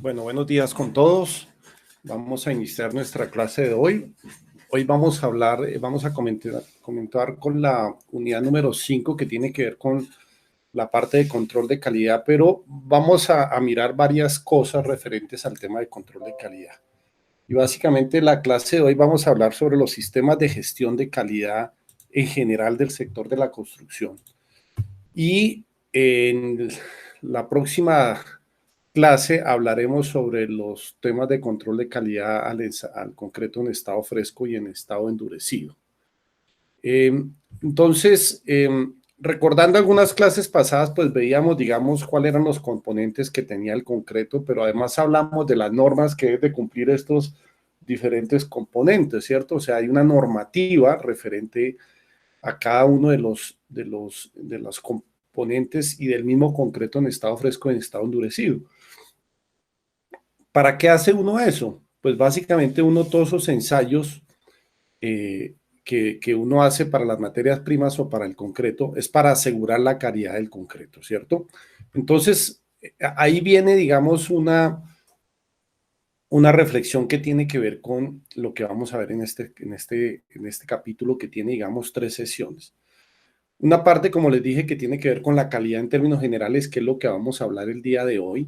Bueno, buenos días con todos. Vamos a iniciar nuestra clase de hoy. Hoy vamos a hablar, vamos a comentar con la unidad número 5 que tiene que ver con la parte de control de calidad, pero vamos a mirar varias cosas referentes al tema de control de calidad. Y básicamente la clase de hoy vamos a hablar sobre los sistemas de gestión de calidad en general del sector de la construcción. Y en la próxima clase hablaremos sobre los temas de control de calidad al concreto en estado fresco y en estado endurecido. Entonces, recordando algunas clases pasadas, pues veíamos, digamos, cuáles eran los componentes que tenía el concreto, pero además hablamos de las normas que deben de cumplir estos diferentes componentes, ¿cierto? O sea, hay una normativa referente a cada uno de los componentes y del mismo concreto en estado fresco y en estado endurecido. ¿Para qué hace uno eso? Pues básicamente uno todos esos ensayos que uno hace para las materias primas o para el concreto es para asegurar la calidad del concreto, ¿cierto? Entonces, ahí viene, digamos, una reflexión que tiene que ver con lo que vamos a ver en este capítulo que tiene, digamos, 3 sesiones. Una parte, como les dije, que tiene que ver con la calidad en términos generales, que es lo que vamos a hablar el día de hoy.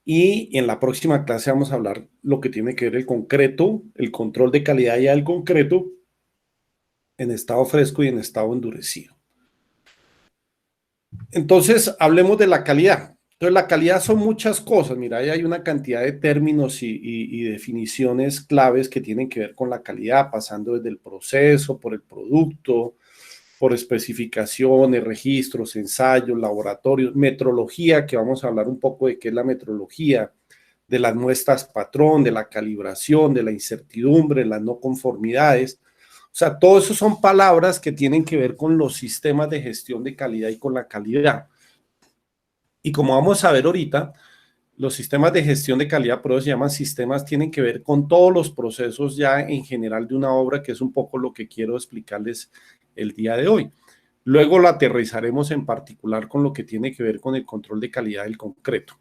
Y en la próxima clase vamos a hablar lo que tiene que ver el concreto, el control de calidad ya del concreto en estado fresco y en estado endurecido. Entonces, hablemos de la calidad. Entonces, la calidad son muchas cosas. Mira, ahí hay una cantidad de términos y definiciones claves que tienen que ver con la calidad, pasando desde el proceso, por el producto, por especificaciones, registros, ensayos, laboratorios, metrología, que vamos a hablar un poco de qué es la metrología, de las muestras patrón, de la calibración, de la incertidumbre, las no conformidades. O sea, todo eso son palabras que tienen que ver con los sistemas de gestión de calidad y con la calidad. Y como vamos a ver ahorita, los sistemas de gestión de calidad, por eso se llaman sistemas, tienen que ver con todos los procesos ya en general de una obra, que es un poco lo que quiero explicarles el día de hoy. Luego lo aterrizaremos en particular con lo que tiene que ver con el control de calidad del concreto.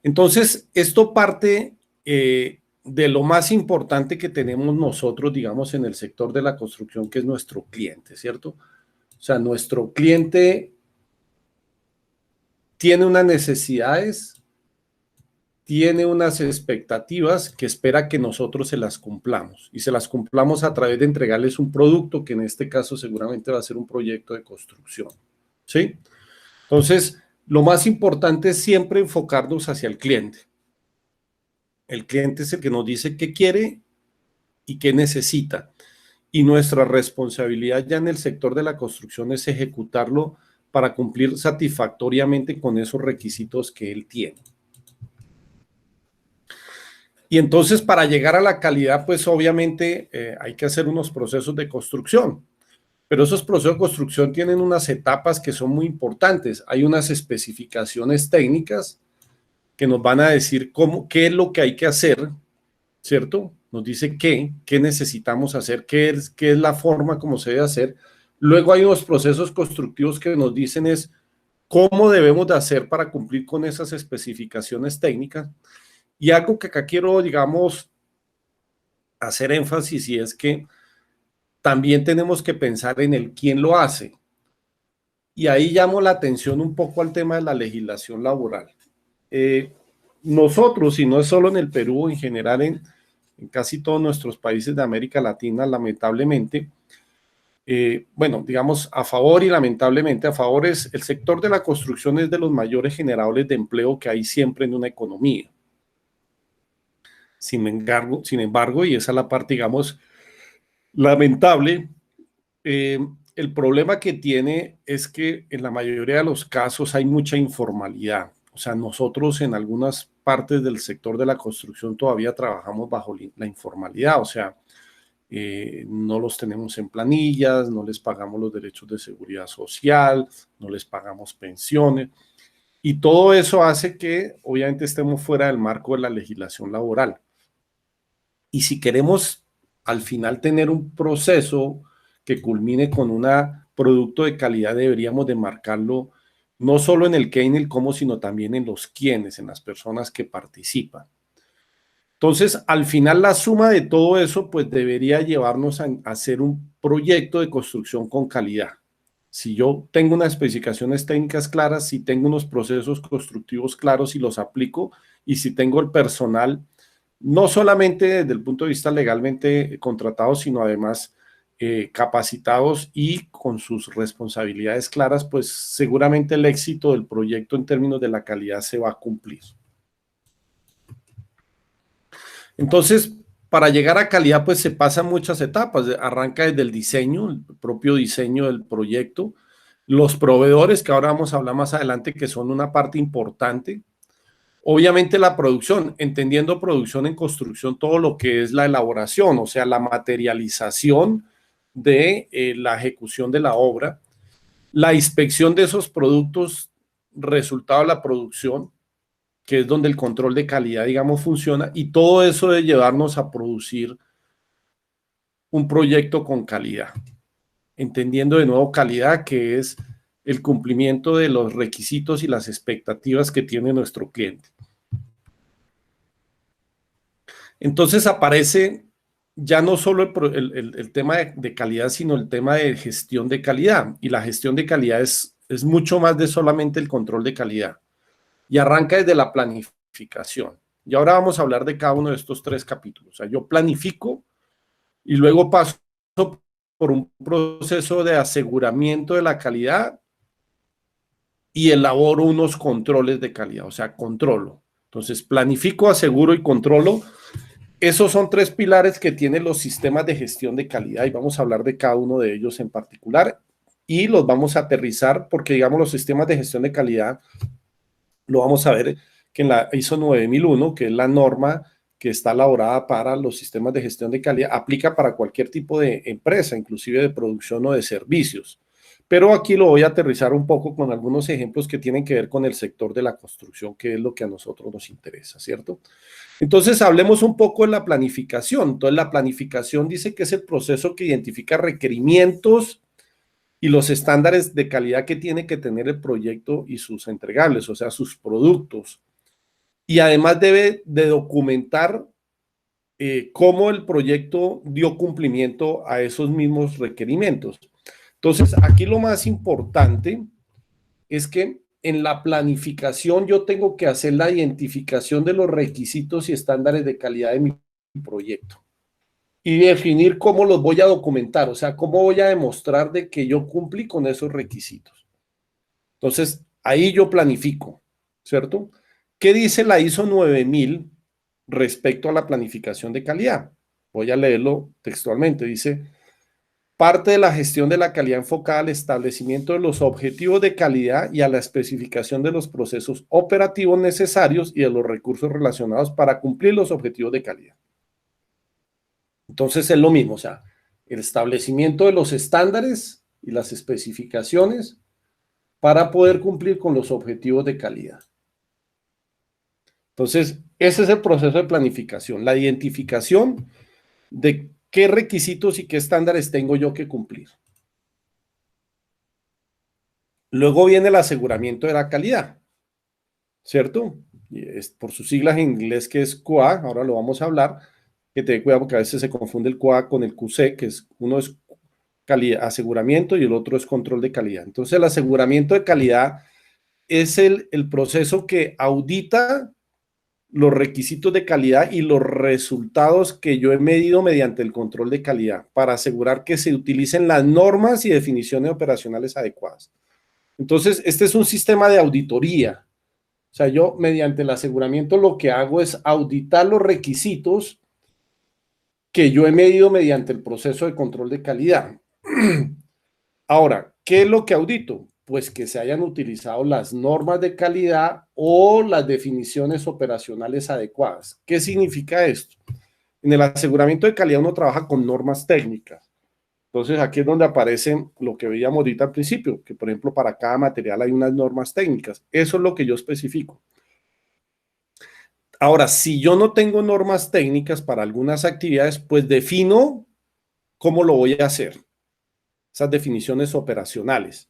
Entonces, esto parte de lo más importante que tenemos nosotros, digamos, en el sector de la construcción, que es nuestro cliente, ¿cierto? O sea, nuestro cliente tiene unas necesidades, tiene unas expectativas que espera que nosotros se las cumplamos, y se las cumplamos a través de entregarles un producto, que en este caso seguramente va a ser un proyecto de construcción, ¿sí? Entonces, lo más importante es siempre enfocarnos hacia el cliente. El cliente es el que nos dice qué quiere y qué necesita. Y nuestra responsabilidad ya en el sector de la construcción es ejecutarlo para cumplir satisfactoriamente con esos requisitos que él tiene. Y entonces, para llegar a la calidad, pues obviamente hay que hacer unos procesos de construcción. Pero esos procesos de construcción tienen unas etapas que son muy importantes. Hay unas especificaciones técnicas que nos van a decir qué es lo que hay que hacer, ¿cierto? Nos dice qué necesitamos hacer, qué es la forma como se debe hacer. Luego hay unos procesos constructivos que nos dicen es cómo debemos de hacer para cumplir con esas especificaciones técnicas. Y algo que acá quiero, digamos, hacer énfasis, y es que también tenemos que pensar en el quién lo hace. Y ahí llamo la atención un poco al tema de la legislación laboral. Nosotros, y no es solo en el Perú, en general en casi todos nuestros países de América Latina, lamentablemente, bueno, digamos a favor y lamentablemente, a favor es el sector de la construcción es de los mayores generadores de empleo que hay siempre en una economía. Sin embargo, y esa es la parte, digamos, lamentable, el problema que tiene es que en la mayoría de los casos hay mucha informalidad. O sea, nosotros en algunas partes del sector de la construcción todavía trabajamos bajo la informalidad. O sea, no los tenemos en planillas, no les pagamos los derechos de seguridad social, no les pagamos pensiones. Y todo eso hace que obviamente estemos fuera del marco de la legislación laboral. Y si queremos al final tener un proceso que culmine con un producto de calidad, deberíamos de marcarlo no solo en el qué y en el cómo, sino también en los quiénes, en las personas que participan. Entonces, al final, la suma de todo eso, pues debería llevarnos a hacer un proyecto de construcción con calidad. Si yo tengo unas especificaciones técnicas claras, si tengo unos procesos constructivos claros y los aplico, y si tengo el personal, no solamente desde el punto de vista legalmente contratado, sino además capacitados y con sus responsabilidades claras, pues seguramente el éxito del proyecto en términos de la calidad se va a cumplir. Entonces, para llegar a calidad, pues se pasan muchas etapas. Arranca desde el diseño, el propio diseño del proyecto, los proveedores, que ahora vamos a hablar más adelante, que son una parte importante. Obviamente la producción, entendiendo producción en construcción, todo lo que es la elaboración, o sea, la materialización de la ejecución de la obra, la inspección de esos productos, resultado de la producción, que es donde el control de calidad, digamos, funciona, y todo eso de llevarnos a producir un proyecto con calidad, entendiendo de nuevo calidad, que es el cumplimiento de los requisitos y las expectativas que tiene nuestro cliente. Entonces aparece ya no solo el tema de calidad, sino el tema de gestión de calidad, y la gestión de calidad es mucho más de solamente el control de calidad, y arranca desde la planificación. Y ahora vamos a hablar de cada uno de estos 3 capítulos. O sea, yo planifico y luego paso por un proceso de aseguramiento de la calidad y elaboro unos controles de calidad, o sea, controlo. Entonces, planifico, aseguro y controlo. Esos son 3 pilares que tienen los sistemas de gestión de calidad, y vamos a hablar de cada uno de ellos en particular y los vamos a aterrizar porque, digamos, los sistemas de gestión de calidad lo vamos a ver que en la ISO 9001, que es la norma que está elaborada para los sistemas de gestión de calidad, aplica para cualquier tipo de empresa, inclusive de producción o de servicios. Pero aquí lo voy a aterrizar un poco con algunos ejemplos que tienen que ver con el sector de la construcción, que es lo que a nosotros nos interesa, ¿cierto? Entonces, hablemos un poco de la planificación. Entonces, la planificación dice que es el proceso que identifica requerimientos y los estándares de calidad que tiene que tener el proyecto y sus entregables, o sea, sus productos. Y además debe de documentar cómo el proyecto dio cumplimiento a esos mismos requerimientos. Entonces, aquí lo más importante es que en la planificación yo tengo que hacer la identificación de los requisitos y estándares de calidad de mi proyecto y definir cómo los voy a documentar, o sea, cómo voy a demostrar de que yo cumplí con esos requisitos. Entonces, ahí yo planifico, ¿cierto? ¿Qué dice la ISO 9000 respecto a la planificación de calidad? Voy a leerlo textualmente. Dice: parte de la gestión de la calidad enfocada al establecimiento de los objetivos de calidad y a la especificación de los procesos operativos necesarios y de los recursos relacionados para cumplir los objetivos de calidad. Entonces es lo mismo, o sea, el establecimiento de los estándares y las especificaciones para poder cumplir con los objetivos de calidad. Entonces, ese es el proceso de planificación, la identificación de qué requisitos y qué estándares tengo yo que cumplir. Luego viene el aseguramiento de la calidad, ¿cierto? Y es por sus siglas en inglés, que es QA, ahora lo vamos a hablar, que te dé cuidado porque a veces se confunde el QA con el QC, que es uno es calidad, aseguramiento, y el otro es control de calidad. Entonces, el aseguramiento de calidad es el proceso que audita los requisitos de calidad y los resultados que yo he medido mediante el control de calidad para asegurar que se utilicen las normas y definiciones operacionales adecuadas. Entonces, este es un sistema de auditoría. O sea, yo mediante el aseguramiento lo que hago es auditar los requisitos que yo he medido mediante el proceso de control de calidad. Ahora, ¿qué es lo que audito? Pues que se hayan utilizado las normas de calidad o las definiciones operacionales adecuadas. ¿Qué significa esto? En el aseguramiento de calidad uno trabaja con normas técnicas. Entonces, aquí es donde aparece lo que veíamos ahorita al principio, que por ejemplo para cada material hay unas normas técnicas. Eso es lo que yo especifico. Ahora, si yo no tengo normas técnicas para algunas actividades, pues defino cómo lo voy a hacer. Esas definiciones operacionales.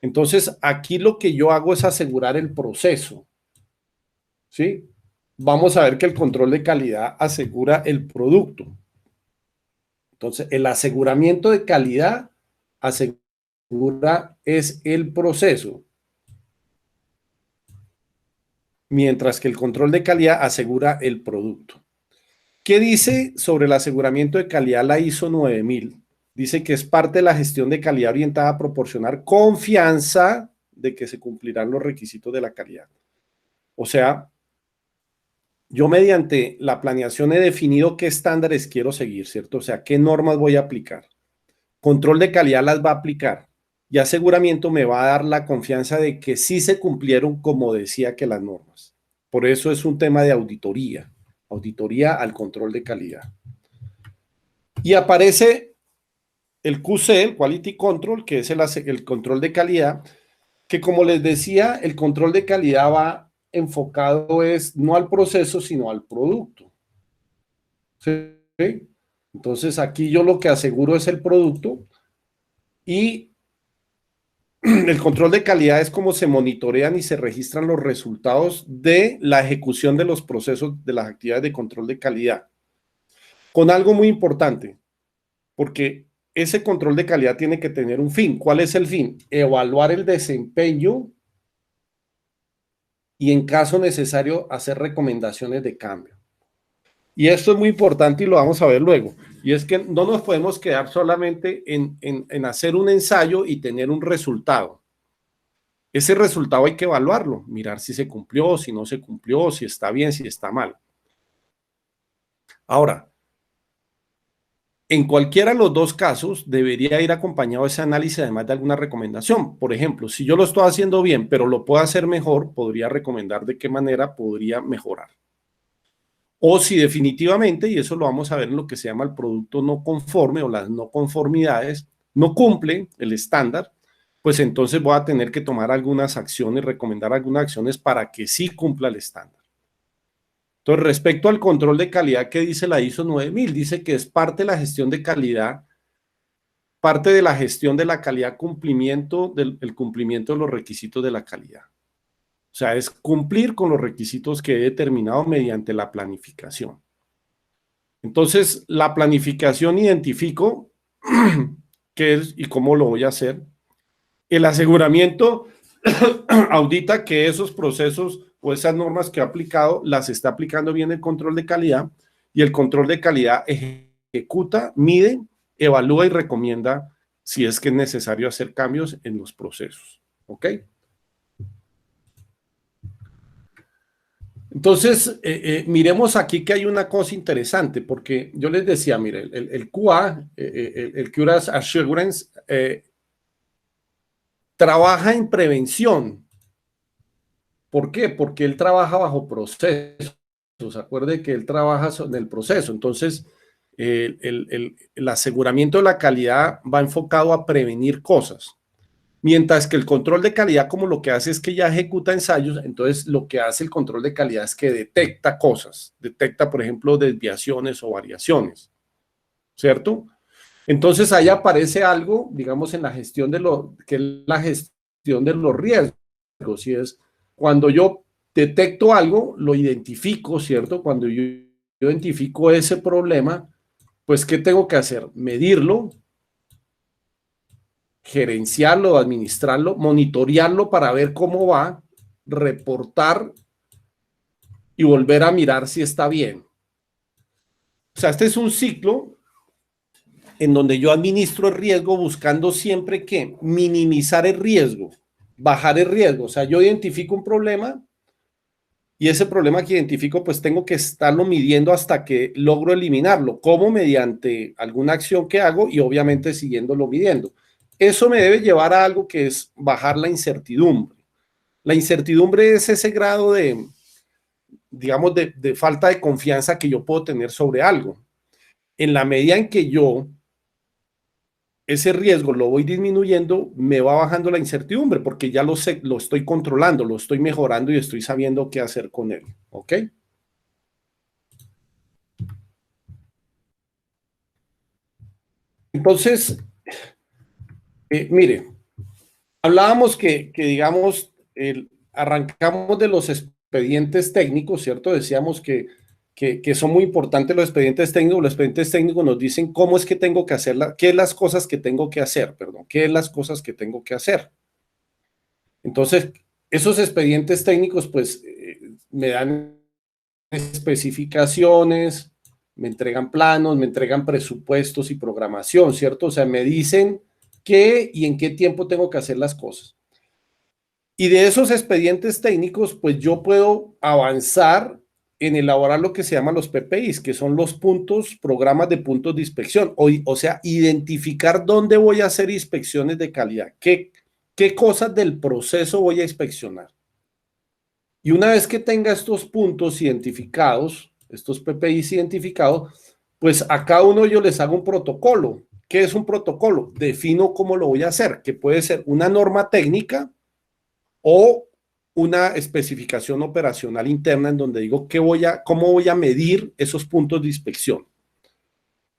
Entonces, aquí lo que yo hago es asegurar el proceso, ¿sí? Vamos a ver que el control de calidad asegura el producto. Entonces, el aseguramiento de calidad asegura es el proceso, mientras que el control de calidad asegura el producto. ¿Qué dice sobre el aseguramiento de calidad la ISO 9000? Dice que es parte de la gestión de calidad orientada a proporcionar confianza de que se cumplirán los requisitos de la calidad. O sea, yo mediante la planeación he definido qué estándares quiero seguir, ¿cierto? O sea, qué normas voy a aplicar. Control de calidad las va a aplicar y aseguramiento me va a dar la confianza de que sí se cumplieron como decía que las normas. Por eso es un tema de auditoría, auditoría al control de calidad. Y aparece el QC, el Quality Control, que es el control de calidad, que como les decía, el control de calidad va enfocado es no al proceso, sino al producto. ¿Sí? Entonces aquí yo lo que aseguro es el producto y el control de calidad es cómo se monitorean y se registran los resultados de la ejecución de los procesos de las actividades de control de calidad. Con algo muy importante, porque ese control de calidad tiene que tener un fin. ¿Cuál es el fin? Evaluar el desempeño y en caso necesario hacer recomendaciones de cambio. Y esto es muy importante y lo vamos a ver luego. Y es que no nos podemos quedar solamente en hacer un ensayo y tener un resultado. Ese resultado hay que evaluarlo, mirar si se cumplió, si no se cumplió, si está bien, si está mal. Ahora, en cualquiera de los dos casos debería ir acompañado ese análisis además de alguna recomendación. Por ejemplo, si yo lo estoy haciendo bien, pero lo puedo hacer mejor, podría recomendar de qué manera podría mejorar. O si definitivamente, y eso lo vamos a ver en lo que se llama el producto no conforme o las no conformidades, no cumple el estándar, pues entonces voy a tener que tomar algunas acciones, recomendar algunas acciones para que sí cumpla el estándar. Entonces, respecto al control de calidad que dice la ISO 9000, dice que es parte de la gestión de calidad, parte de la gestión de la calidad, el cumplimiento de los requisitos de la calidad. O sea, es cumplir con los requisitos que he determinado mediante la planificación. Entonces, la planificación identifico qué es y cómo lo voy a hacer. El aseguramiento audita que esos procesos o esas normas que ha aplicado las está aplicando bien el control de calidad y el control de calidad ejecuta, mide, evalúa y recomienda si es que es necesario hacer cambios en los procesos. ¿Ok? Entonces, miremos aquí que hay una cosa interesante, porque yo les decía, mire, el QA, el Quality Assurance, trabaja en prevención. ¿Por qué? Porque él trabaja bajo procesos. Acuerde que él trabaja en el proceso. Entonces, el aseguramiento de la calidad va enfocado a prevenir cosas. Mientras que el control de calidad, como lo que hace es que ya ejecuta ensayos, entonces lo que hace el control de calidad es que detecta cosas, detecta, por ejemplo, desviaciones o variaciones, ¿cierto? Entonces ahí aparece algo, digamos, en la gestión que es la gestión de los riesgos, y es cuando yo detecto algo, lo identifico, ¿cierto? Cuando yo identifico ese problema, pues, ¿qué tengo que hacer? Medirlo, gerenciarlo, administrarlo, monitorearlo para ver cómo va, reportar y volver a mirar si está bien. O sea, este es un ciclo en donde yo administro el riesgo buscando siempre que minimizar el riesgo, bajar el riesgo. O sea, yo identifico un problema y ese problema que identifico, pues tengo que estarlo midiendo hasta que logro eliminarlo, como mediante alguna acción que hago y obviamente siguiéndolo midiendo. Eso me debe llevar a algo que es bajar la incertidumbre. La incertidumbre es ese grado de, digamos, de falta de confianza que yo puedo tener sobre algo. En la medida en que yo ese riesgo lo voy disminuyendo, me va bajando la incertidumbre porque ya lo sé, lo estoy controlando, lo estoy mejorando y estoy sabiendo qué hacer con él. ¿Ok? Entonces, mire, Hablábamos que digamos, arrancamos de los expedientes técnicos, ¿cierto? Decíamos que son muy importantes los expedientes técnicos. Los expedientes técnicos nos dicen cómo es que tengo que hacerla, qué es las cosas que tengo que hacer, perdón, qué es las cosas que tengo que hacer. Entonces, esos expedientes técnicos, pues, me dan especificaciones, me entregan planos, me entregan presupuestos y programación, ¿cierto? O sea, me dicen qué y en qué tiempo tengo que hacer las cosas. Y de esos expedientes técnicos, pues yo puedo avanzar en elaborar lo que se llama los PPIs, que son los puntos, programas de puntos de inspección, o sea, identificar dónde voy a hacer inspecciones de calidad, qué cosas del proceso voy a inspeccionar. Y una vez que tenga estos puntos identificados, estos PPIs identificados, pues a cada uno yo les hago un protocolo. ¿Qué es un protocolo? Defino cómo lo voy a hacer, que puede ser una norma técnica o una especificación operacional interna en donde digo cómo voy a medir esos puntos de inspección.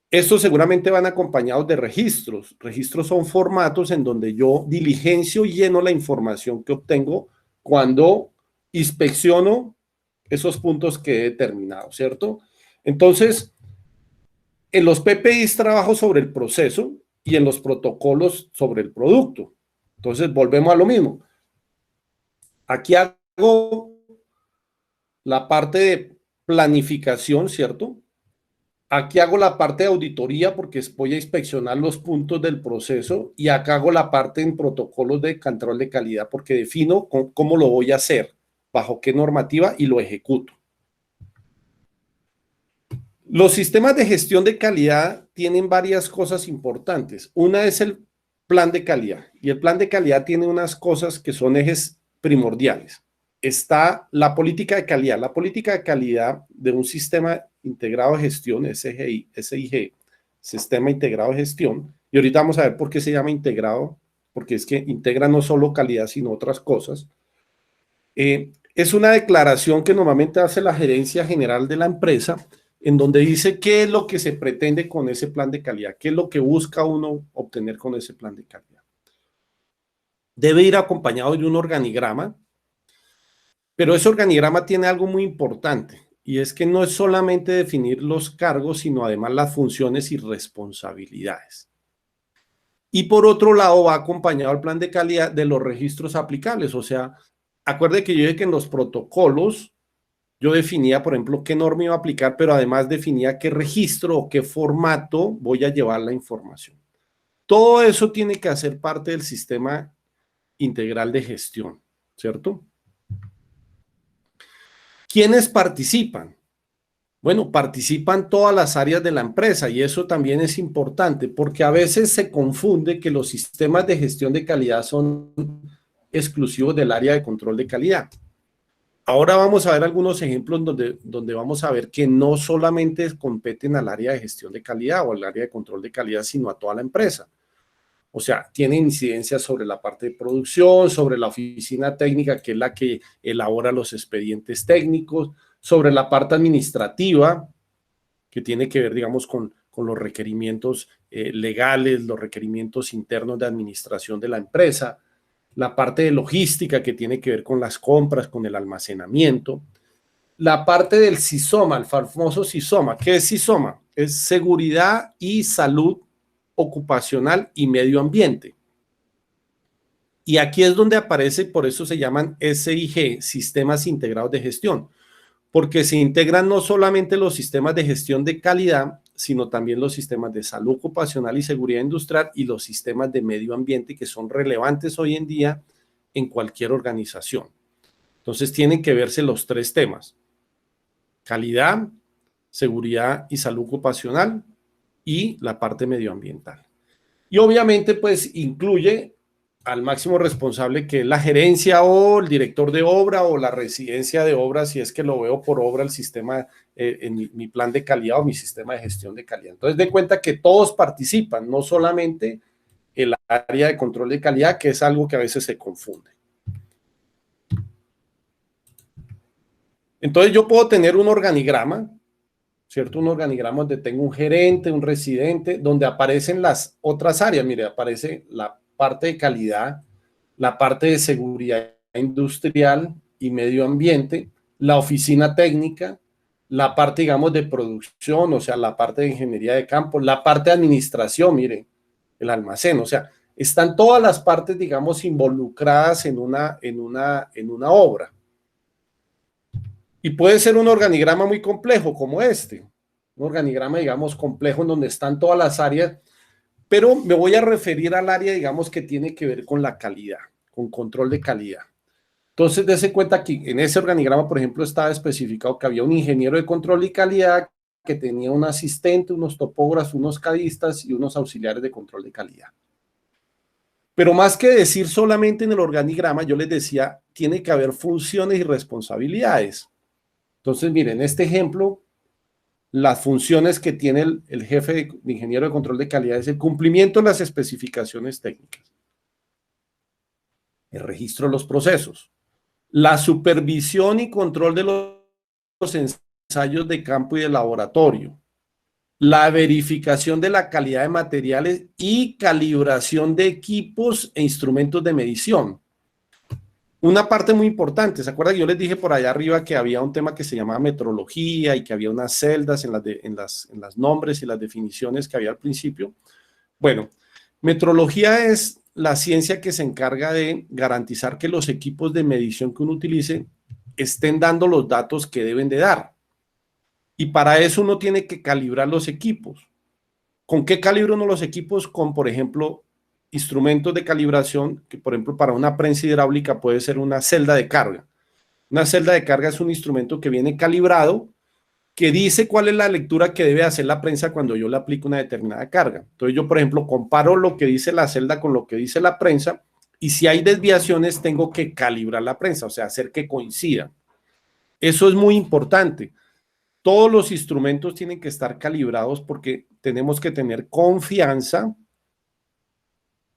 Estos seguramente van acompañados de registros. Registros son formatos en donde yo diligencio y lleno la información que obtengo cuando inspecciono esos puntos que he determinado, ¿cierto? Entonces, en los PPIs trabajo sobre el proceso y en los protocolos sobre el producto. Entonces, volvemos a lo mismo. Aquí hago la parte de planificación, ¿cierto? Aquí hago la parte de auditoría porque voy a inspeccionar los puntos del proceso y acá hago la parte en protocolos de control de calidad porque defino cómo lo voy a hacer, bajo qué normativa y lo ejecuto. Los sistemas de gestión de calidad tienen varias cosas importantes. Una es el plan de calidad y el plan de calidad tiene unas cosas que son ejes primordiales. Está la política de calidad. La política de calidad de un sistema integrado de gestión, SIG, Sistema Integrado de Gestión, y ahorita vamos a ver por qué se llama integrado, porque es que integra no solo calidad, sino otras cosas. Es una declaración que normalmente hace la gerencia general de la empresa, en donde dice qué es lo que se pretende con ese plan de calidad, qué es lo que busca uno obtener con ese plan de calidad. Debe ir acompañado de un organigrama, pero ese organigrama tiene algo muy importante, y es que no es solamente definir los cargos, sino además las funciones y responsabilidades. Y por otro lado va acompañado el plan de calidad de los registros aplicables, o sea, acuerde que yo dije que en los protocolos yo definía, por ejemplo, qué norma iba a aplicar, pero además definía qué registro o qué formato voy a llevar la información. Todo eso tiene que hacer parte del sistema integral de gestión, ¿cierto? ¿Quiénes participan? Bueno, participan todas las áreas de la empresa y eso también es importante porque a veces se confunde que los sistemas de gestión de calidad son exclusivos del área de control de calidad. Ahora vamos a ver algunos ejemplos donde vamos a ver que no solamente competen al área de gestión de calidad o al área de control de calidad, sino a toda la empresa. O sea, tiene incidencia sobre la parte de producción, sobre la oficina técnica, que es la que elabora los expedientes técnicos, sobre la parte administrativa, que tiene que ver, digamos, con los requerimientos legales, los requerimientos internos de administración de la empresa, la parte de logística que tiene que ver con las compras, con el almacenamiento, la parte del SISOMA, el famoso SISOMA. ¿Qué es SISOMA? Es seguridad y salud ocupacional y medio ambiente. Y aquí es donde aparece, por eso se llaman SIG, Sistemas Integrados de Gestión, porque se integran no solamente los sistemas de gestión de calidad, sino también los sistemas de salud ocupacional y seguridad industrial y los sistemas de medio ambiente que son relevantes hoy en día en cualquier organización. Entonces tienen que verse los tres temas: calidad, seguridad y salud ocupacional y la parte medioambiental. Y obviamente pues incluye al máximo responsable, que es la gerencia o el director de obra o la residencia de obra, si es que lo veo por obra el sistema, en mi plan de calidad o mi sistema de gestión de calidad. Entonces, de cuenta que todos participan, no solamente el área de control de calidad, que es algo que a veces se confunde. Entonces, yo puedo tener un organigrama, ¿cierto? Un organigrama donde tengo un gerente, un residente, donde aparecen las otras áreas. Mire, aparece la parte de calidad, la parte de seguridad industrial y medio ambiente, la oficina técnica, la parte, digamos, de producción, o sea, la parte de ingeniería de campo, la parte de administración, mire, el almacén, o sea, están todas las partes, digamos, involucradas en una obra. Y puede ser un organigrama muy complejo como este, un organigrama, digamos, complejo en donde están todas las áreas, pero me voy a referir al área, digamos, que tiene que ver con la calidad, con control de calidad. Entonces, dése cuenta que en ese organigrama, por ejemplo, estaba especificado que había un ingeniero de control y calidad que tenía un asistente, unos topógrafos, unos cadistas y unos auxiliares de control de calidad. Pero más que decir solamente en el organigrama, yo les decía, tiene que haber funciones y responsabilidades. Entonces, miren, en este ejemplo, las funciones que tiene el jefe de ingeniero de control de calidad es el cumplimiento de las especificaciones técnicas, el registro de los procesos, la supervisión y control de los ensayos de campo y de laboratorio, la verificación de la calidad de materiales y calibración de equipos e instrumentos de medición. Una parte muy importante, ¿se acuerdan que yo les dije por allá arriba que había un tema que se llamaba metrología y que había unas celdas en las nombres y las definiciones que había al principio? Bueno, metrología es la ciencia que se encarga de garantizar que los equipos de medición que uno utilice estén dando los datos que deben de dar. Y para eso uno tiene que calibrar los equipos. ¿Con qué calibra uno los equipos? Con, por ejemplo, instrumentos de calibración, que por ejemplo para una prensa hidráulica puede ser una celda de carga. Una celda de carga es un instrumento que viene calibrado, que dice cuál es la lectura que debe hacer la prensa cuando yo le aplico una determinada carga. Entonces yo, por ejemplo, comparo lo que dice la celda con lo que dice la prensa, y si hay desviaciones tengo que calibrar la prensa, o sea, hacer que coincida. Eso es muy importante. Todos los instrumentos tienen que estar calibrados porque tenemos que tener confianza,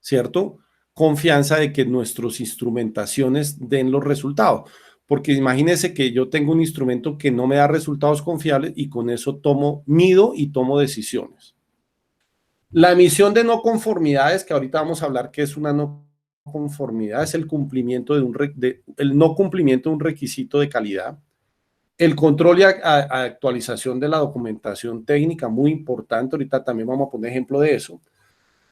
¿cierto? Confianza de que nuestras instrumentaciones den los resultados. Porque imagínense que yo tengo un instrumento que no me da resultados confiables y con eso mido y tomo decisiones. La emisión de no conformidades, que ahorita vamos a hablar que es una no conformidad, es el cumplimiento el no cumplimiento de un requisito de calidad. El control y actualización de la documentación técnica, muy importante, ahorita también vamos a poner ejemplo de eso.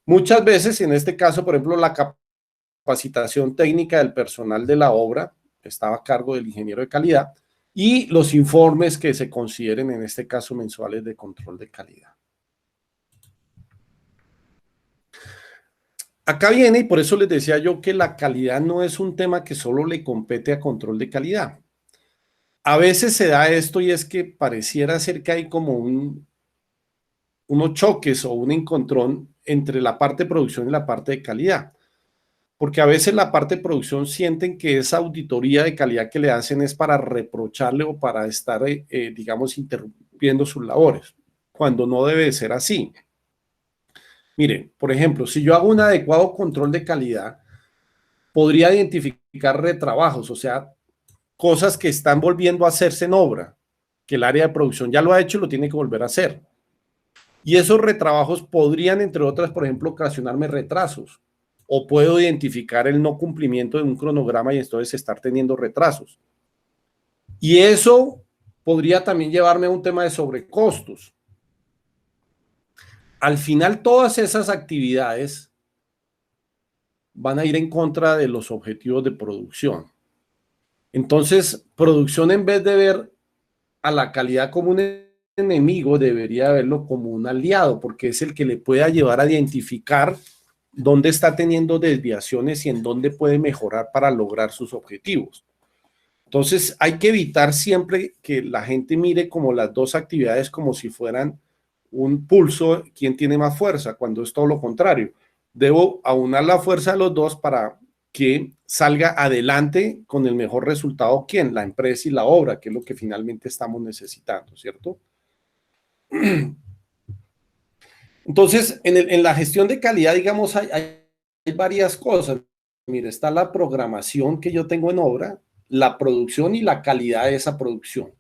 Muchas veces, en este caso, por ejemplo, la capacitación técnica del personal de la obra estaba a cargo del ingeniero de calidad y los informes que se consideren, en este caso, mensuales de control de calidad. Acá viene, y por eso les decía yo que la calidad no es un tema que solo le compete a control de calidad. A veces se da esto y es que pareciera ser que hay como unos choques o un encontrón entre la parte de producción y la parte de calidad. Porque a veces la parte de producción sienten que esa auditoría de calidad que le hacen es para reprocharle o para estar, digamos, interrumpiendo sus labores, cuando no debe ser así. Miren, por ejemplo, si yo hago un adecuado control de calidad, podría identificar retrabajos, o sea, cosas que están volviendo a hacerse en obra, que el área de producción ya lo ha hecho y lo tiene que volver a hacer. Y esos retrabajos podrían, entre otras, por ejemplo, ocasionarme retrasos, o puedo identificar el no cumplimiento de un cronograma y entonces estar teniendo retrasos. Y eso podría también llevarme a un tema de sobrecostos. Al final, todas esas actividades van a ir en contra de los objetivos de producción. Entonces, producción, en vez de ver a la calidad como un enemigo, debería verlo como un aliado, porque es el que le pueda llevar a identificar dónde está teniendo desviaciones y en dónde puede mejorar para lograr sus objetivos. Entonces, hay que evitar siempre que la gente mire como las dos actividades como si fueran un pulso, quién tiene más fuerza, cuando es todo lo contrario. Debo aunar la fuerza de los dos para que salga adelante con el mejor resultado, ¿quién? La empresa y la obra, que es lo que finalmente estamos necesitando, ¿cierto? Entonces, en la gestión de calidad, digamos, hay varias cosas. Mire, está la programación que yo tengo en obra, la producción y la calidad de esa producción.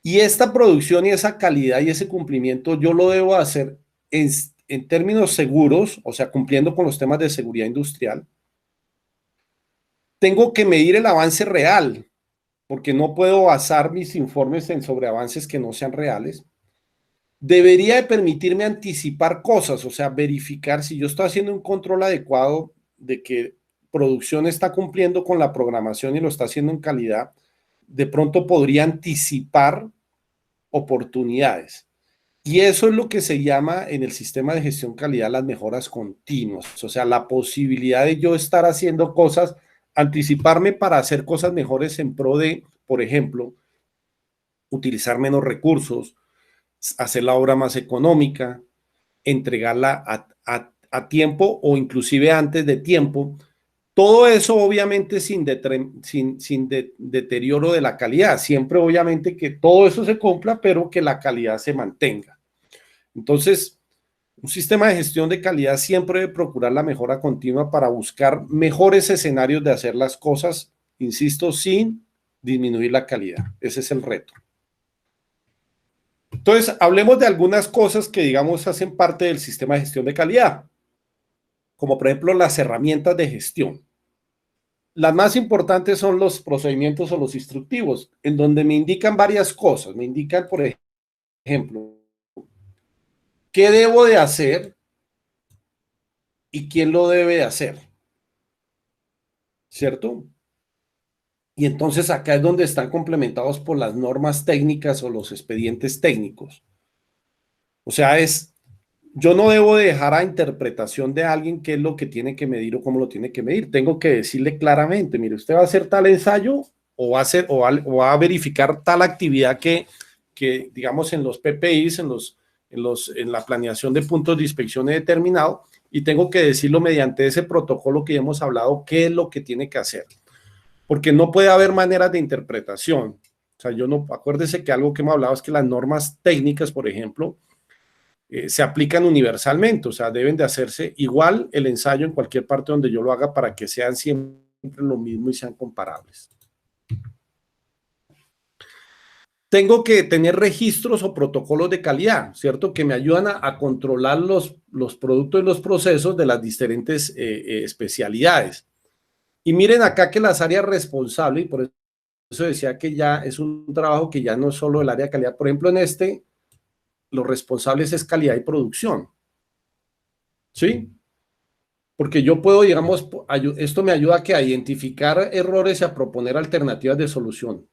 Y esta producción y esa calidad y ese cumplimiento yo lo debo hacer en términos seguros, o sea, cumpliendo con los temas de seguridad industrial, Tengo que medir el avance real, porque no puedo basar mis informes en sobre avances que no sean reales. Debería de permitirme anticipar cosas, o sea, verificar si yo estoy haciendo un control adecuado de que producción está cumpliendo con la programación y lo está haciendo en calidad, de pronto podría anticipar oportunidades. Y eso es lo que se llama en el sistema de gestión calidad las mejoras continuas, o sea, la posibilidad de yo estar haciendo cosas, anticiparme para hacer cosas mejores en pro de, por ejemplo, utilizar menos recursos, hacer la obra más económica, entregarla a tiempo o inclusive antes de tiempo. Todo eso obviamente sin deterioro de la calidad. Siempre obviamente que todo eso se cumpla, pero que la calidad se mantenga. Entonces, un sistema de gestión de calidad siempre debe procurar la mejora continua para buscar mejores escenarios de hacer las cosas, insisto, sin disminuir la calidad. Ese es el reto. Entonces, hablemos de algunas cosas que, digamos, hacen parte del sistema de gestión de calidad, como por ejemplo las herramientas de gestión. Las más importantes son los procedimientos o los instructivos, en donde me indican varias cosas. Me indican, por ejemplo, qué debo de hacer y quién lo debe de hacer, ¿cierto? Y entonces acá es donde están complementados por las normas técnicas o los expedientes técnicos. O sea, yo no debo dejar a interpretación de alguien qué es lo que tiene que medir o cómo lo tiene que medir. Tengo que decirle claramente, mire, usted va a hacer tal ensayo o va a hacer o va a verificar tal actividad que digamos en los PPIs, en la planeación de puntos de inspección he determinado, y tengo que decirlo mediante ese protocolo que ya hemos hablado, qué es lo que tiene que hacer. Porque no puede haber maneras de interpretación. O sea, acuérdese que algo que hemos hablado es que las normas técnicas, por ejemplo, se aplican universalmente, o sea, deben de hacerse igual el ensayo en cualquier parte donde yo lo haga para que sean siempre lo mismo y sean comparables. Tengo que tener registros o protocolos de calidad, ¿cierto? Que me ayudan a controlar los productos y los procesos de las diferentes especialidades. Y miren acá que las áreas responsables, y por eso decía que ya es un trabajo que ya no es solo el área de calidad, por ejemplo, los responsables es calidad y producción, ¿sí? Porque yo puedo, digamos, esto me ayuda a identificar errores y a proponer alternativas de solución,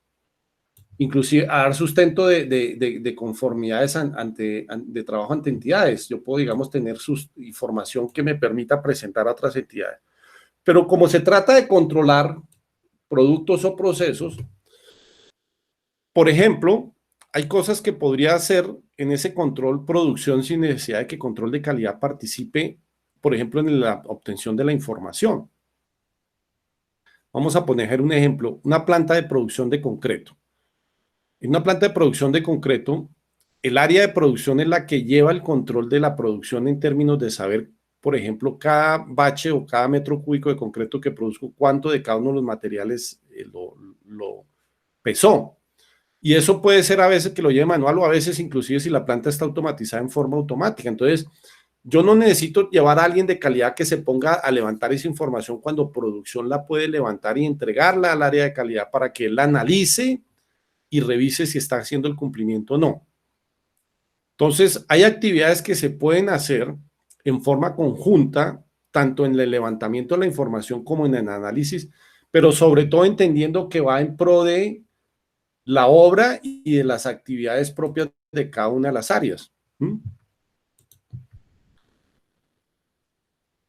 inclusive a dar sustento de conformidades de trabajo ante entidades. Yo puedo, digamos, tener información que me permita presentar a otras entidades. Pero como se trata de controlar productos o procesos, por ejemplo, hay cosas que podría hacer en ese control producción sin necesidad de que control de calidad participe, por ejemplo, en la obtención de la información. Vamos a poner un ejemplo, una planta de producción de concreto. En una planta de producción de concreto, el área de producción es la que lleva el control de la producción en términos de saber, por ejemplo, cada bache o cada metro cúbico de concreto que produzco, cuánto de cada uno de los materiales lo pesó. Y eso puede ser a veces que lo lleve manual o a veces inclusive si la planta está automatizada en forma automática. Entonces, yo no necesito llevar a alguien de calidad que se ponga a levantar esa información cuando producción la puede levantar y entregarla al área de calidad para que él la analice y revise si está haciendo el cumplimiento o no. Entonces, hay actividades que se pueden hacer en forma conjunta, tanto en el levantamiento de la información como en el análisis, pero sobre todo entendiendo que va en pro de la obra y de las actividades propias de cada una de las áreas.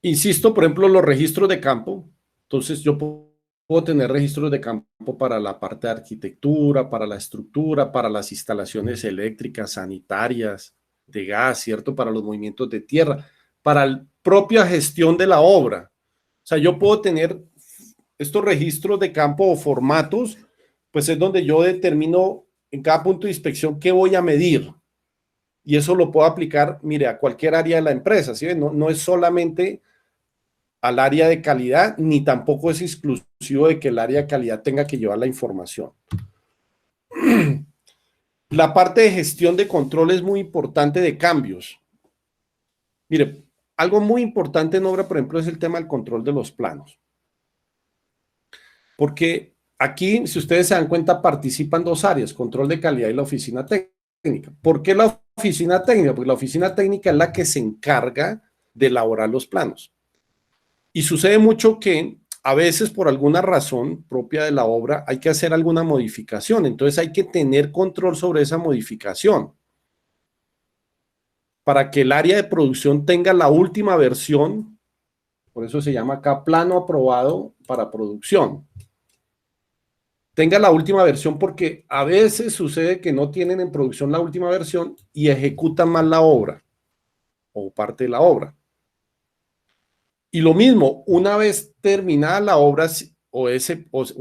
Insisto, por ejemplo, los registros de campo. Entonces, yo puedo tener registros de campo para la parte de arquitectura, para la estructura, para las instalaciones eléctricas, sanitarias, de gas, ¿cierto? Para los movimientos de tierra, para la propia gestión de la obra. O sea, yo puedo tener estos registros de campo o formatos, pues es donde yo determino en cada punto de inspección qué voy a medir. Y eso lo puedo aplicar, mire, a cualquier área de la empresa, ¿sí? No es solamente al área de calidad, ni tampoco es exclusivo de que el área de calidad tenga que llevar la información. La parte de gestión de control es muy importante de cambios. Mire, algo muy importante en obra, por ejemplo, es el tema del control de los planos. Porque aquí, si ustedes se dan cuenta, participan dos áreas, control de calidad y la oficina técnica. ¿Por qué la oficina técnica? Porque la oficina técnica es la que se encarga de elaborar los planos. Y sucede mucho que a veces por alguna razón propia de la obra hay que hacer alguna modificación, entonces hay que tener control sobre esa modificación para que el área de producción tenga la última versión, por eso se llama acá plano aprobado para producción. Tenga la última versión porque a veces sucede que no tienen en producción la última versión y ejecutan mal la obra o parte de la obra. Y lo mismo, una vez terminada la obra o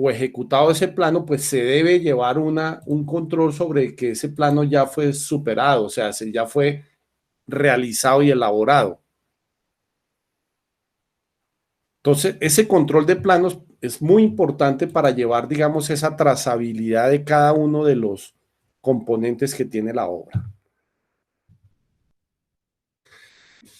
ejecutado ese plano, pues se debe llevar un control sobre que ese plano ya fue superado, o sea, ya fue realizado y elaborado. Entonces, ese control de planos es muy importante para llevar, digamos, esa trazabilidad de cada uno de los componentes que tiene la obra.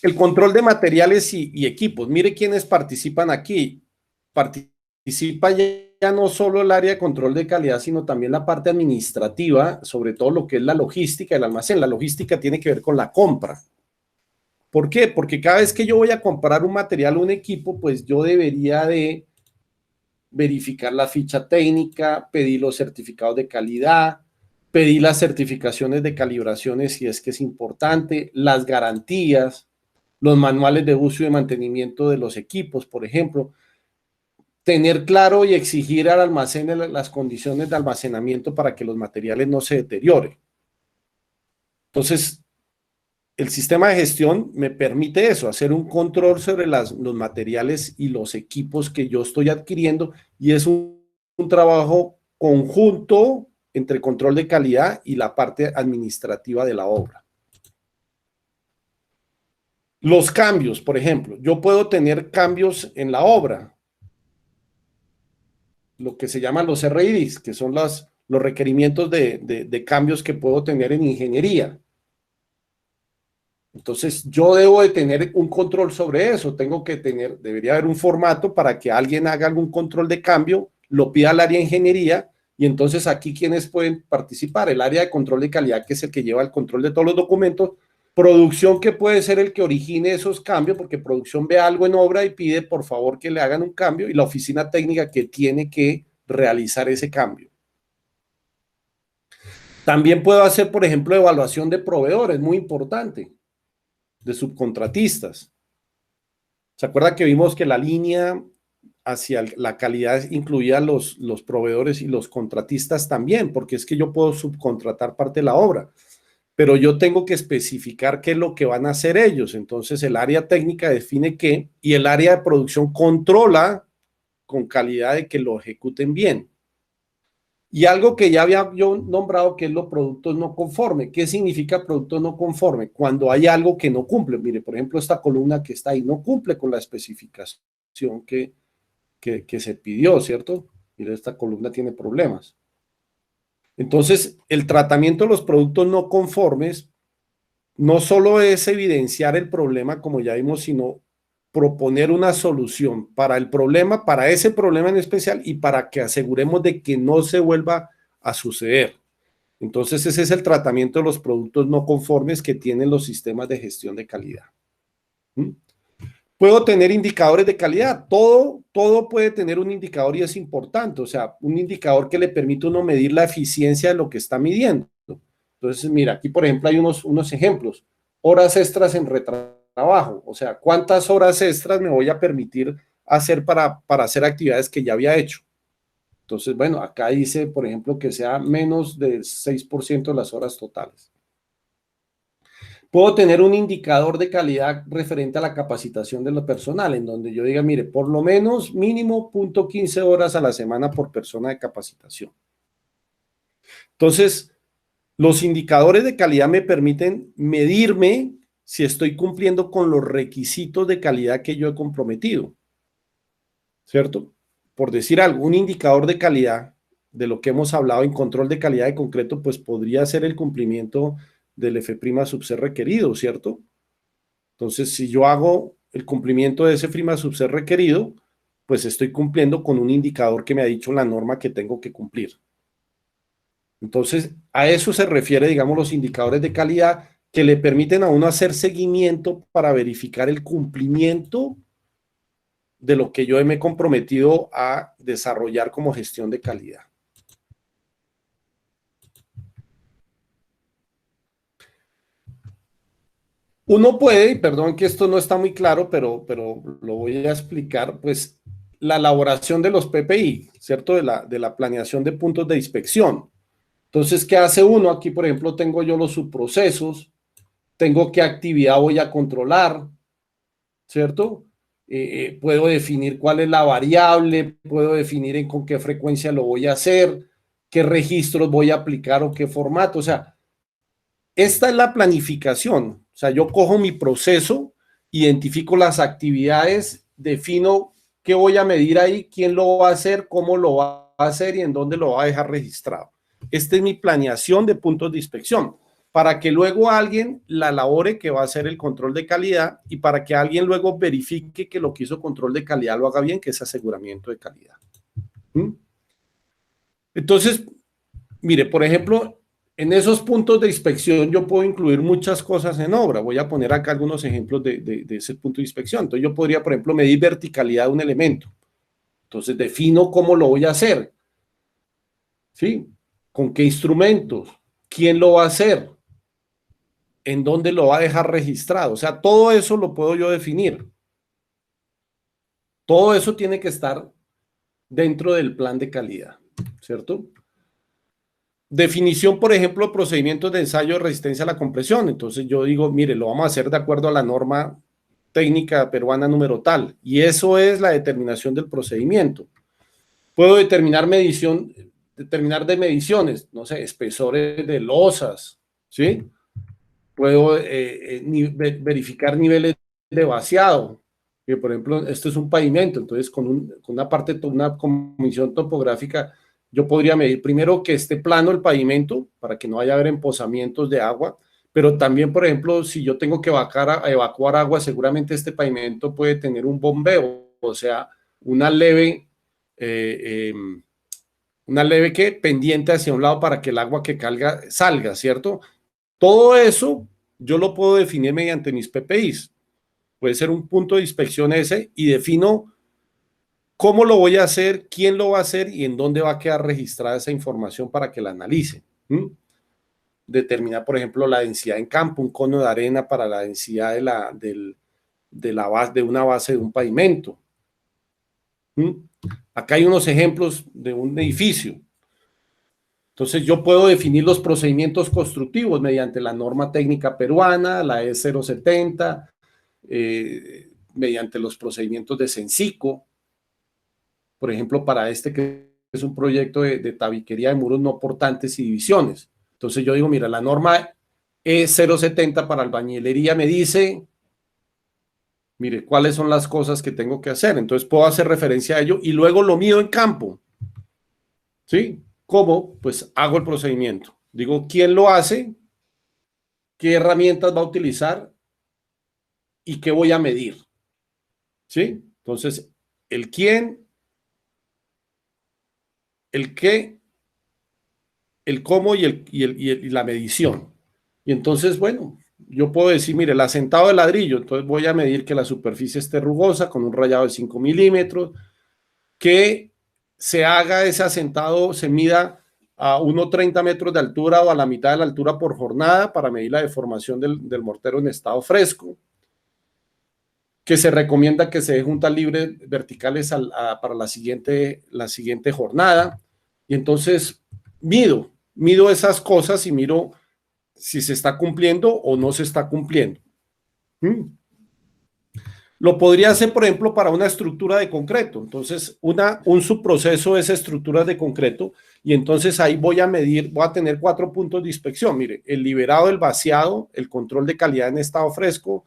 El control de materiales y equipos. Mire quiénes participan aquí. Participa ya no solo el área de control de calidad, sino también la parte administrativa, sobre todo lo que es la logística del almacén. La logística tiene que ver con la compra. ¿Por qué? Porque cada vez que yo voy a comprar un material o un equipo, pues yo debería de verificar la ficha técnica, pedir los certificados de calidad, pedir las certificaciones de calibraciones si es que es importante, las garantías, los manuales de uso y de mantenimiento de los equipos, por ejemplo, tener claro y exigir al almacén las condiciones de almacenamiento para que los materiales no se deterioren. Entonces, el sistema de gestión me permite eso, hacer un control sobre los materiales y los equipos que yo estoy adquiriendo y es un trabajo conjunto entre control de calidad y la parte administrativa de la obra. Los cambios, por ejemplo, yo puedo tener cambios en la obra, lo que se llaman los RIDs, que son los requerimientos de cambios que puedo tener en ingeniería. Entonces, yo debo de tener un control sobre eso, debería haber un formato para que alguien haga algún control de cambio, lo pida al área de ingeniería, y entonces aquí, ¿quiénes pueden participar? El área de control de calidad, que es el que lleva el control de todos los documentos, producción, que puede ser el que origine esos cambios, porque producción ve algo en obra y pide, por favor, que le hagan un cambio, y la oficina técnica que tiene que realizar ese cambio. También puedo hacer, por ejemplo, evaluación de proveedores, muy importante, de subcontratistas. ¿Se acuerda que vimos que la línea hacia la calidad incluía los proveedores y los contratistas también? Porque es que yo puedo subcontratar parte de la obra, pero yo tengo que especificar qué es lo que van a hacer ellos. Entonces el área técnica define qué y el área de producción controla con calidad de que lo ejecuten bien. Y algo que ya había yo nombrado, que es los productos no conformes. ¿Qué significa producto no conforme? Cuando hay algo que no cumple. Mire, por ejemplo, esta columna que está ahí no cumple con la especificación que se pidió, ¿cierto? Mire, esta columna tiene problemas. Entonces, el tratamiento de los productos no conformes no solo es evidenciar el problema, como ya vimos, sino proponer una solución para el problema, para ese problema en especial y para que aseguremos de que no se vuelva a suceder. Entonces, ese es el tratamiento de los productos no conformes que tienen los sistemas de gestión de calidad. ¿Mm? Puedo tener indicadores de calidad. Todo puede tener un indicador y es importante. O sea, un indicador que le permite a uno medir la eficiencia de lo que está midiendo. Entonces, mira, aquí por ejemplo hay unos ejemplos. Horas extras en retrabajo. O sea, ¿cuántas horas extras me voy a permitir hacer para hacer actividades que ya había hecho? Entonces, bueno, acá dice, por ejemplo, que sea menos del 6% de las horas totales. Puedo tener un indicador de calidad referente a la capacitación de lo personal, en donde yo diga, mire, por lo menos mínimo 0.15 horas a la semana por persona de capacitación. Entonces, los indicadores de calidad me permiten medirme si estoy cumpliendo con los requisitos de calidad que yo he comprometido, ¿cierto? Por decir algo, un indicador de calidad de lo que hemos hablado en control de calidad de concreto, pues podría ser el cumplimiento del F' sub C requerido, ¿cierto? Entonces, si yo hago el cumplimiento de ese F' sub C requerido, pues estoy cumpliendo con un indicador que me ha dicho la norma que tengo que cumplir. Entonces, a eso se refiere, digamos, los indicadores de calidad que le permiten a uno hacer seguimiento para verificar el cumplimiento de lo que yo me he comprometido a desarrollar como gestión de calidad. Uno puede, y perdón que esto no está muy claro, pero lo voy a explicar, pues la elaboración de los PPI, ¿cierto? De la planeación de puntos de inspección. Entonces, ¿qué hace uno? Aquí, por ejemplo, tengo yo los subprocesos, tengo qué actividad voy a controlar, ¿cierto? Puedo definir cuál es la variable, puedo definir con qué frecuencia lo voy a hacer, qué registros voy a aplicar o qué formato. O sea, esta es la planificación. O sea, yo cojo mi proceso, identifico las actividades, defino qué voy a medir ahí, quién lo va a hacer, cómo lo va a hacer y en dónde lo va a dejar registrado. Esta es mi planeación de puntos de inspección, para que luego alguien la elabore, que va a hacer el control de calidad, y para que alguien luego verifique que lo que hizo control de calidad lo haga bien, que es aseguramiento de calidad. ¿Mm? Entonces, mire, por ejemplo, en esos puntos de inspección yo puedo incluir muchas cosas en obra. Voy a poner acá algunos ejemplos de ese punto de inspección. Entonces yo podría, por ejemplo, medir verticalidad de un elemento. Entonces defino cómo lo voy a hacer. ¿Sí? ¿Con qué instrumentos? ¿Quién lo va a hacer? ¿En dónde lo va a dejar registrado? O sea, todo eso lo puedo yo definir. Todo eso tiene que estar dentro del plan de calidad, ¿cierto? Definición, por ejemplo, de procedimientos de ensayo de resistencia a la compresión. Entonces yo digo, mire, lo vamos a hacer de acuerdo a la norma técnica peruana número tal. Y eso es la determinación del procedimiento. Puedo determinar de mediciones, no sé, espesores de losas, ¿sí? Puedo verificar niveles de vaciado. Que, por ejemplo, esto es un pavimento, entonces con una comisión topográfica, yo podría medir primero que esté plano el pavimento para que no vaya a haber emposamientos de agua, pero también, por ejemplo, si yo tengo que evacuar agua, seguramente este pavimento puede tener un bombeo, o sea, una leve, eh, eh, pendiente hacia un lado para que el agua que salga, ¿cierto? Todo eso yo lo puedo definir mediante mis PPIs. Puede ser un punto de inspección ese y defino cómo lo voy a hacer, quién lo va a hacer y en dónde va a quedar registrada esa información para que la analice. Determinar, por ejemplo, la densidad en campo, un cono de arena para la densidad de una base de un pavimento. Acá hay unos ejemplos de un edificio. Entonces yo puedo definir los procedimientos constructivos mediante la norma técnica peruana, la E070, mediante los procedimientos de Sensico, por ejemplo, para este que es un proyecto de tabiquería de muros no portantes y divisiones. Entonces yo digo, mira, la norma E070 para albañilería me dice, mire, cuáles son las cosas que tengo que hacer. Entonces puedo hacer referencia a ello y luego lo mido en campo. ¿Sí? ¿Cómo? Pues hago el procedimiento. Digo, ¿quién lo hace? ¿Qué herramientas va a utilizar? ¿Y qué voy a medir? ¿Sí? Entonces, el quién, el qué, el cómo y la medición. Y entonces, bueno, yo puedo decir, mire, el asentado de ladrillo, entonces voy a medir que la superficie esté rugosa con un rayado de 5 milímetros, que se haga ese asentado, se mida a 1,30 metros de altura o a la mitad de la altura por jornada para medir la deformación del mortero en estado fresco, que se recomienda que se dé juntas libres verticales para la siguiente jornada. Y entonces mido esas cosas y miro si se está cumpliendo o no se está cumpliendo. Lo podría hacer, por ejemplo, para una estructura de concreto. Entonces, un subproceso es estructuras de concreto y entonces ahí voy a medir, voy a tener 4 puntos de inspección. Mire, el liberado, el vaciado, el control de calidad en estado fresco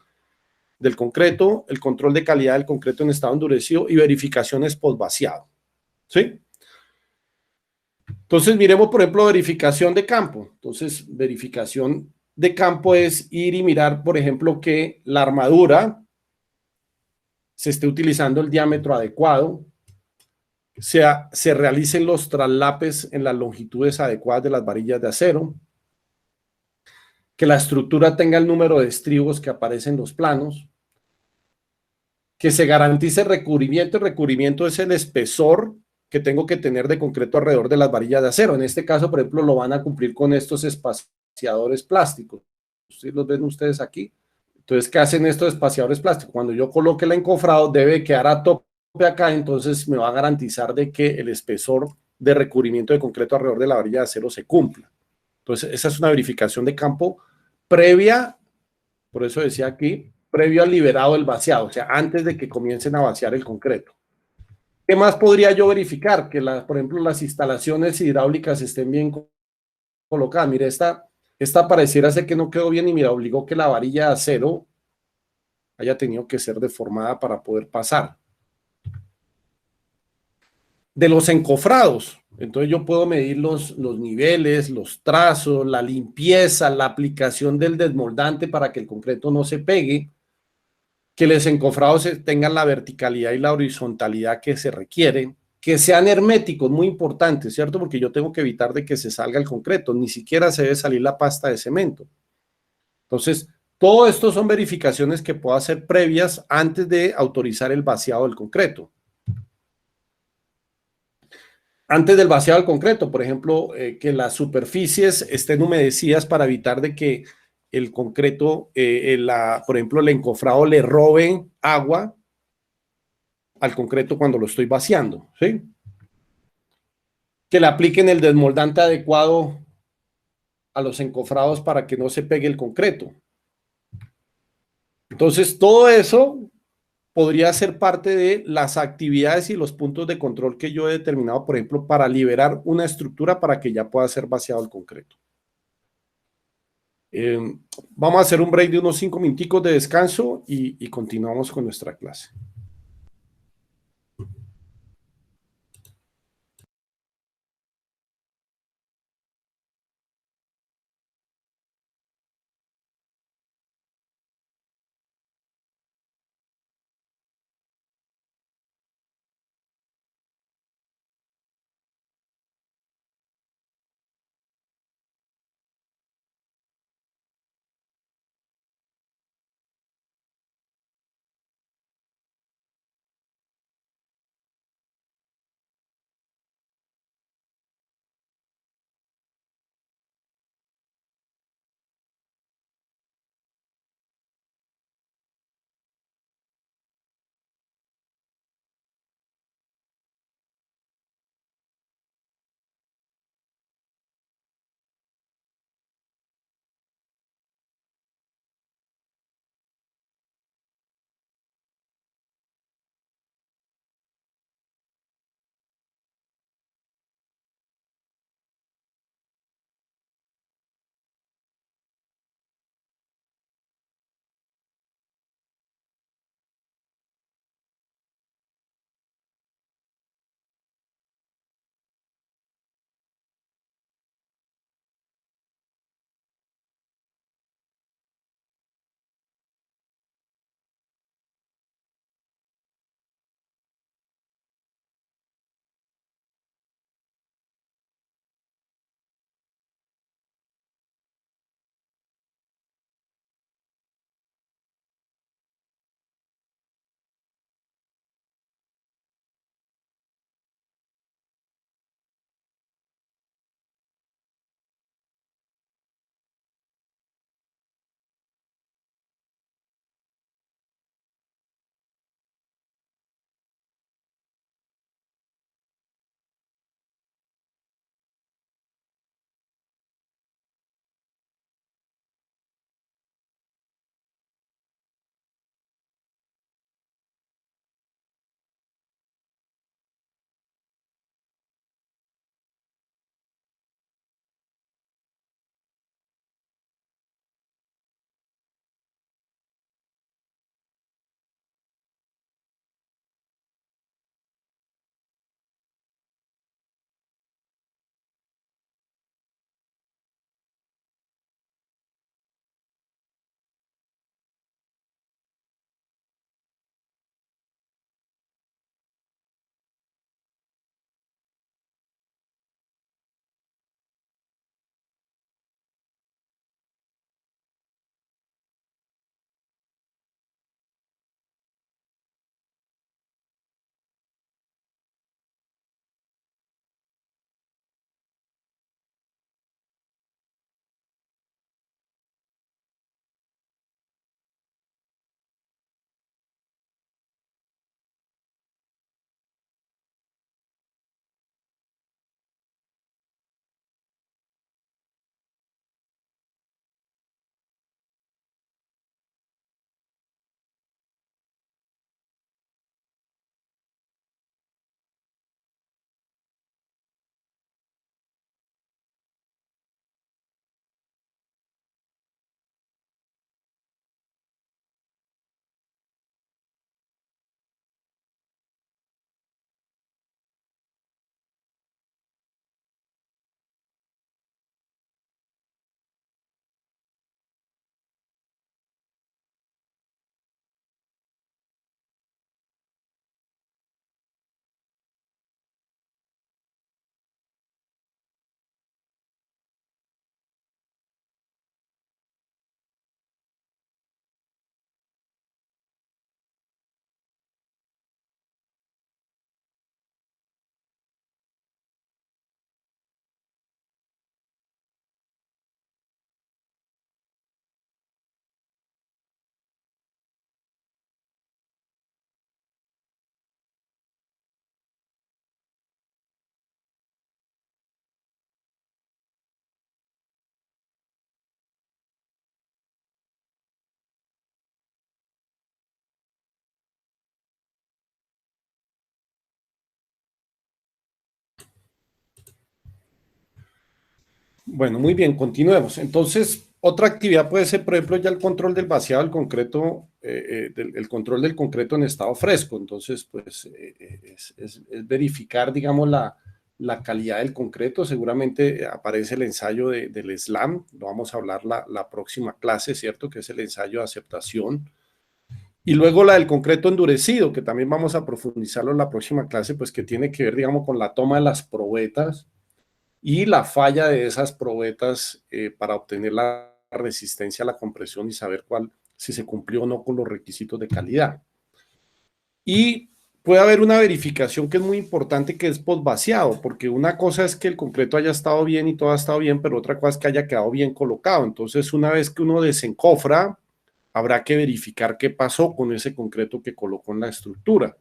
del concreto, el control de calidad del concreto en estado endurecido y verificaciones post vaciado. ¿Sí? Entonces, miremos, por ejemplo, verificación de campo. Entonces, verificación de campo es ir y mirar, por ejemplo, que la armadura se esté utilizando el diámetro adecuado, se realicen los traslapes en las longitudes adecuadas de las varillas de acero, que la estructura tenga el número de estribos que aparecen en los planos, que se garantice recubrimiento. El recubrimiento es el espesor que tengo que tener de concreto alrededor de las varillas de acero. En este caso, por ejemplo, lo van a cumplir con estos espaciadores plásticos. ¿Sí los ven ustedes aquí? Entonces, ¿qué hacen estos espaciadores plásticos? Cuando yo coloque el encofrado, debe quedar a tope acá, entonces me va a garantizar de que el espesor de recubrimiento de concreto alrededor de la varilla de acero se cumpla. Entonces, esa es una verificación de campo previa, por eso decía aquí, previo al liberado del vaciado, o sea, antes de que comiencen a vaciar el concreto. ¿Qué más podría yo verificar? Que, por ejemplo, las instalaciones hidráulicas estén bien colocadas. Mire, esta pareciera ser que no quedó bien y mira, obligó que la varilla de acero haya tenido que ser deformada para poder pasar. De los encofrados, entonces yo puedo medir los niveles, los trazos, la limpieza, la aplicación del desmoldante para que el concreto no se pegue, que los encofrados tengan la verticalidad y la horizontalidad que se requiere, que sean herméticos, muy importante, ¿cierto? Porque yo tengo que evitar de que se salga el concreto, ni siquiera se debe salir la pasta de cemento. Entonces, todo esto son verificaciones que puedo hacer previas antes de autorizar el vaciado del concreto. Antes del vaciado del concreto, por ejemplo, que las superficies estén humedecidas para evitar de que el concreto, por ejemplo, el encofrado le robe agua al concreto cuando lo estoy vaciando, ¿sí? Que le apliquen el desmoldante adecuado a los encofrados para que no se pegue el concreto. Entonces, todo eso podría ser parte de las actividades y los puntos de control que yo he determinado, por ejemplo, para liberar una estructura para que ya pueda ser vaciado el concreto. Eh, Vamos a hacer un break de unos 5 minuticos de descanso y continuamos con nuestra clase. Bueno, muy bien, continuemos. Entonces, otra actividad puede ser, por ejemplo, ya el control del vaciado del concreto, el control del concreto en estado fresco. Entonces, pues, es verificar, digamos, la calidad del concreto. Seguramente aparece el ensayo del SLAM, lo vamos a hablar la próxima clase, ¿cierto? Que es el ensayo de aceptación. Y luego la del concreto endurecido, que también vamos a profundizarlo en la próxima clase, pues que tiene que ver, digamos, con la toma de las probetas y la falla de esas probetas para obtener la resistencia a la compresión y saber si se cumplió o no con los requisitos de calidad. Y puede haber una verificación que es muy importante, que es post-vaciado, porque una cosa es que el concreto haya estado bien y todo ha estado bien, pero otra cosa es que haya quedado bien colocado. Entonces, una vez que uno desencofra, habrá que verificar qué pasó con ese concreto que colocó en la estructura.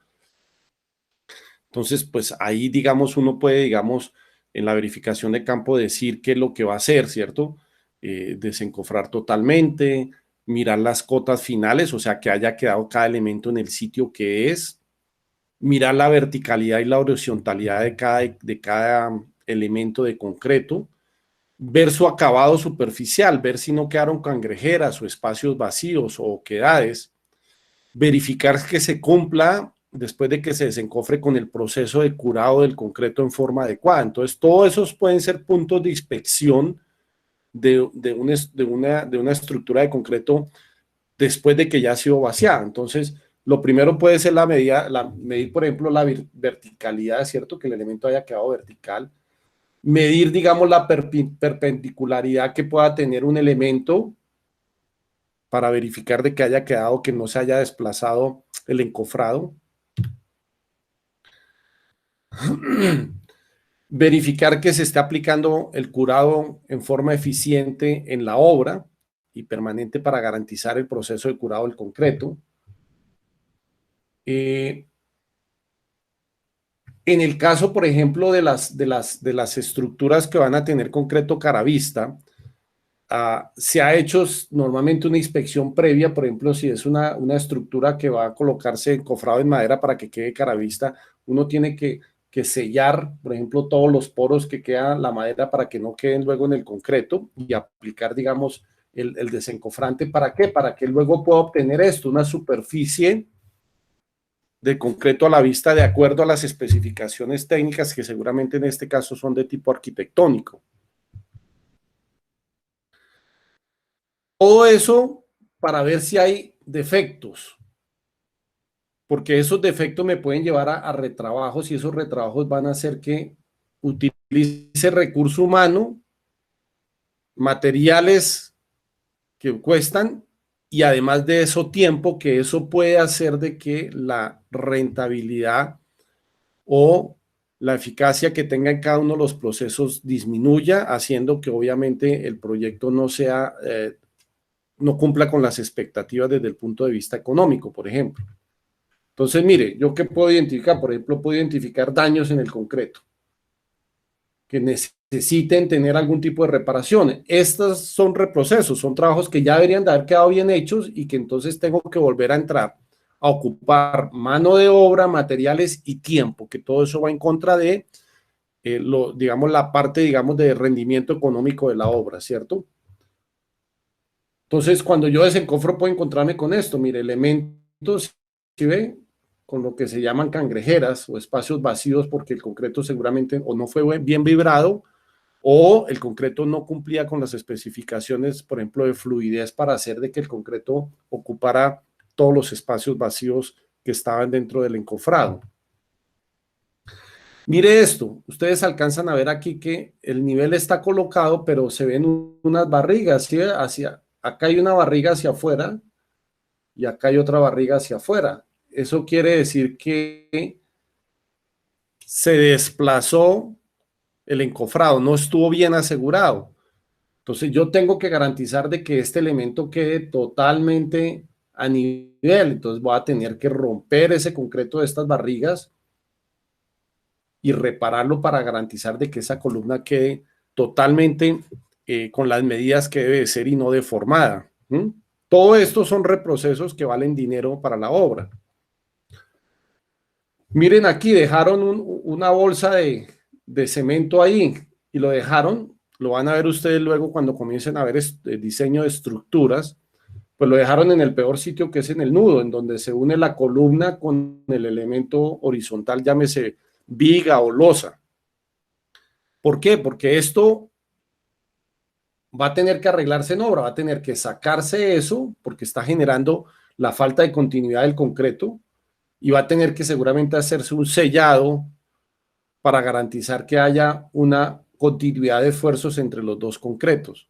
Entonces, pues ahí, digamos, uno puede, digamos, en la verificación de campo decir qué es lo que va a hacer, ¿cierto? Desencofrar totalmente, mirar las cotas finales, o sea, que haya quedado cada elemento en el sitio que es, mirar la verticalidad y la horizontalidad de cada elemento de concreto, ver su acabado superficial, ver si no quedaron cangrejeras o espacios vacíos o oquedades, verificar que se cumpla después de que se desencofre con el proceso de curado del concreto en forma adecuada. Entonces, todos esos pueden ser puntos de inspección de una estructura de concreto después de que ya ha sido vaciada. Entonces, lo primero puede ser medir, por ejemplo, la verticalidad, ¿cierto? Que el elemento haya quedado vertical. Medir, digamos, la perpendicularidad que pueda tener un elemento para verificar de que haya quedado, que no se haya desplazado el encofrado. Verificar que se esté aplicando el curado en forma eficiente en la obra y permanente para garantizar el proceso de curado del concreto. En el caso, por ejemplo, de las estructuras que van a tener concreto caravista, se ha hecho normalmente una inspección previa. Por ejemplo, si es una estructura que va a colocarse encofrado en madera para que quede caravista, uno tiene que sellar, por ejemplo, todos los poros que queda la madera para que no queden luego en el concreto y aplicar, digamos, el desencofrante. ¿Para qué? Para que luego pueda obtener esto, una superficie de concreto a la vista de acuerdo a las especificaciones técnicas, que seguramente en este caso son de tipo arquitectónico. Todo eso para ver si hay defectos, porque esos defectos me pueden llevar a retrabajos, y esos retrabajos van a hacer que utilice recurso humano, materiales que cuestan, y además de eso tiempo, que eso puede hacer de que la rentabilidad o la eficacia que tenga en cada uno de los procesos disminuya, haciendo que obviamente el proyecto no cumpla con las expectativas desde el punto de vista económico, por ejemplo. Entonces, mire, ¿yo qué puedo identificar? Por ejemplo, puedo identificar daños en el concreto que necesiten tener algún tipo de reparación. Estos son reprocesos, son trabajos que ya deberían de haber quedado bien hechos y que entonces tengo que volver a entrar a ocupar mano de obra, materiales y tiempo, que todo eso va en contra de, digamos, la parte, digamos, de rendimiento económico de la obra, ¿cierto? Entonces, cuando yo desencofro puedo encontrarme con esto, mire, elementos, ¿sí ve? Con lo que se llaman cangrejeras o espacios vacíos, porque el concreto seguramente o no fue bien vibrado, o el concreto no cumplía con las especificaciones, por ejemplo, de fluidez para hacer de que el concreto ocupara todos los espacios vacíos que estaban dentro del encofrado. Mire esto, ustedes alcanzan a ver aquí que el nivel está colocado, pero se ven unas barrigas, ¿sí? Acá hay una barriga hacia afuera y acá hay otra barriga hacia afuera. Eso quiere decir que se desplazó el encofrado, no estuvo bien asegurado. Entonces yo tengo que garantizar de que este elemento quede totalmente a nivel. Entonces voy a tener que romper ese concreto de estas barrigas y repararlo para garantizar de que esa columna quede totalmente con las medidas que debe ser y no deformada. Todo esto son reprocesos que valen dinero para la obra. Miren aquí, dejaron una bolsa de cemento ahí y lo dejaron lo van a ver ustedes luego cuando comiencen a ver diseño de estructuras, pues lo dejaron en el peor sitio, que es en el nudo, en donde se une la columna con el elemento horizontal, llámese viga o losa. ¿Por qué? Porque esto va a tener que arreglarse en obra, va a tener que sacarse eso, porque está generando la falta de continuidad del concreto, y va a tener que seguramente hacerse un sellado para garantizar que haya una continuidad de esfuerzos entre los dos concretos.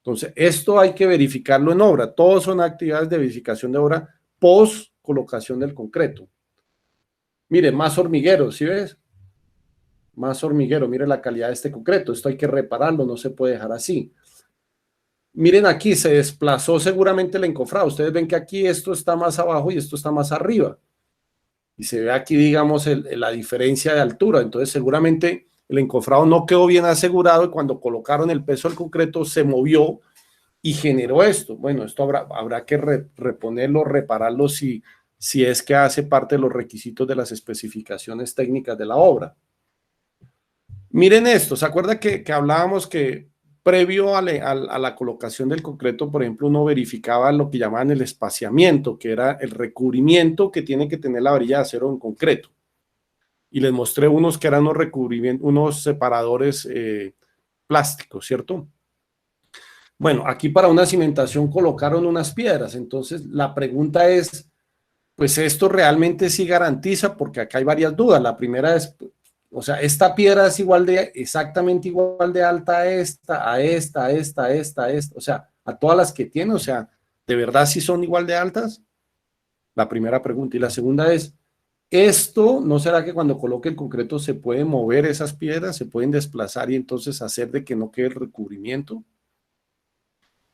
Entonces, esto hay que verificarlo en obra. Todos son actividades de verificación de obra post colocación del concreto. Mire, más hormiguero, ¿sí ves? Más hormiguero, mire la calidad de este concreto. Esto hay que repararlo, no se puede dejar así. Miren aquí, se desplazó seguramente el encofrado. Ustedes ven que aquí esto está más abajo y esto está más arriba. Y se ve aquí, digamos, la diferencia de altura. Entonces, seguramente el encofrado no quedó bien asegurado y cuando colocaron el peso del concreto se movió y generó esto. Bueno, esto habrá que reponerlo, repararlo si es que hace parte de los requisitos de las especificaciones técnicas de la obra. Miren esto, ¿se acuerda que hablábamos que previo a la colocación del concreto, por ejemplo, uno verificaba lo que llamaban el espaciamiento, que era el recubrimiento que tiene que tener la varilla de acero en concreto? Y les mostré unos que eran unos recubrimientos, unos separadores plásticos, ¿cierto? Bueno, aquí para una cimentación colocaron unas piedras, entonces la pregunta es, pues esto realmente sí garantiza, porque acá hay varias dudas. La primera es, o sea, esta piedra es exactamente igual de alta a esta, a esta, a esta, a esta, a esta, o sea, a todas las que tiene, o sea, ¿de verdad sí son igual de altas? La primera pregunta. Y la segunda es, ¿esto no será que cuando coloque el concreto se pueden mover esas piedras, se pueden desplazar y entonces hacer de que no quede el recubrimiento?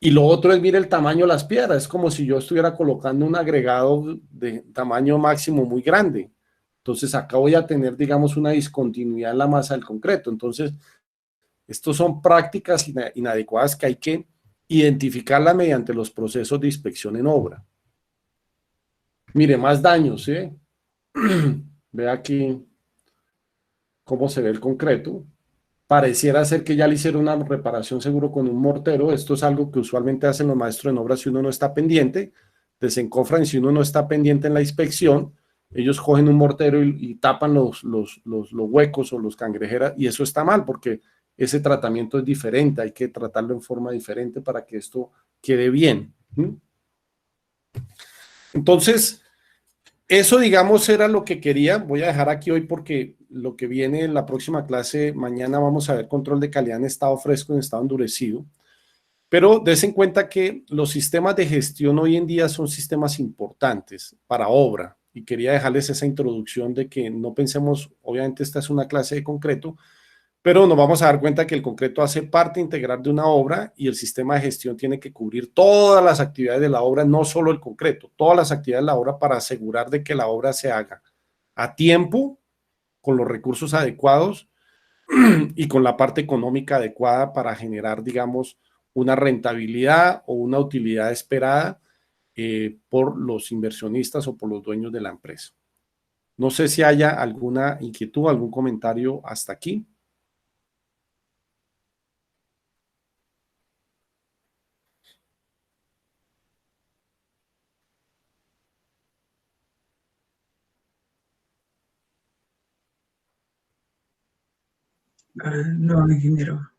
Y lo otro es, mire el tamaño de las piedras, es como si yo estuviera colocando un agregado de tamaño máximo muy grande. Entonces acá voy a tener, digamos, una discontinuidad en la masa del concreto. Entonces, estos son prácticas inadecuadas que hay que identificarlas mediante los procesos de inspección en obra. Mire, más daños, ¿sí? Ve aquí cómo se ve el concreto. Pareciera ser que ya le hicieron una reparación seguro con un mortero. Esto es algo que usualmente hacen los maestros en obra si uno no está pendiente, desencofran si uno no está pendiente en la inspección. Ellos cogen un mortero y tapan los huecos o los cangrejeras, y eso está mal porque ese tratamiento es diferente, hay que tratarlo en forma diferente para que esto quede bien. Entonces, eso, digamos, era lo que quería. Voy a dejar aquí hoy porque lo que viene en la próxima clase, mañana vamos a ver control de calidad en estado fresco, en estado endurecido. Pero des en cuenta que los sistemas de gestión hoy en día son sistemas importantes para obra. Y quería dejarles esa introducción de que no pensemos, obviamente esta es una clase de concreto, pero nos vamos a dar cuenta que el concreto hace parte integral de una obra y el sistema de gestión tiene que cubrir todas las actividades de la obra, no solo el concreto, todas las actividades de la obra para asegurar de que la obra se haga a tiempo, con los recursos adecuados y con la parte económica adecuada para generar, digamos, una rentabilidad o una utilidad esperada por los inversionistas o por los dueños de la empresa. No sé si haya alguna inquietud, algún comentario hasta aquí. No, ingeniero.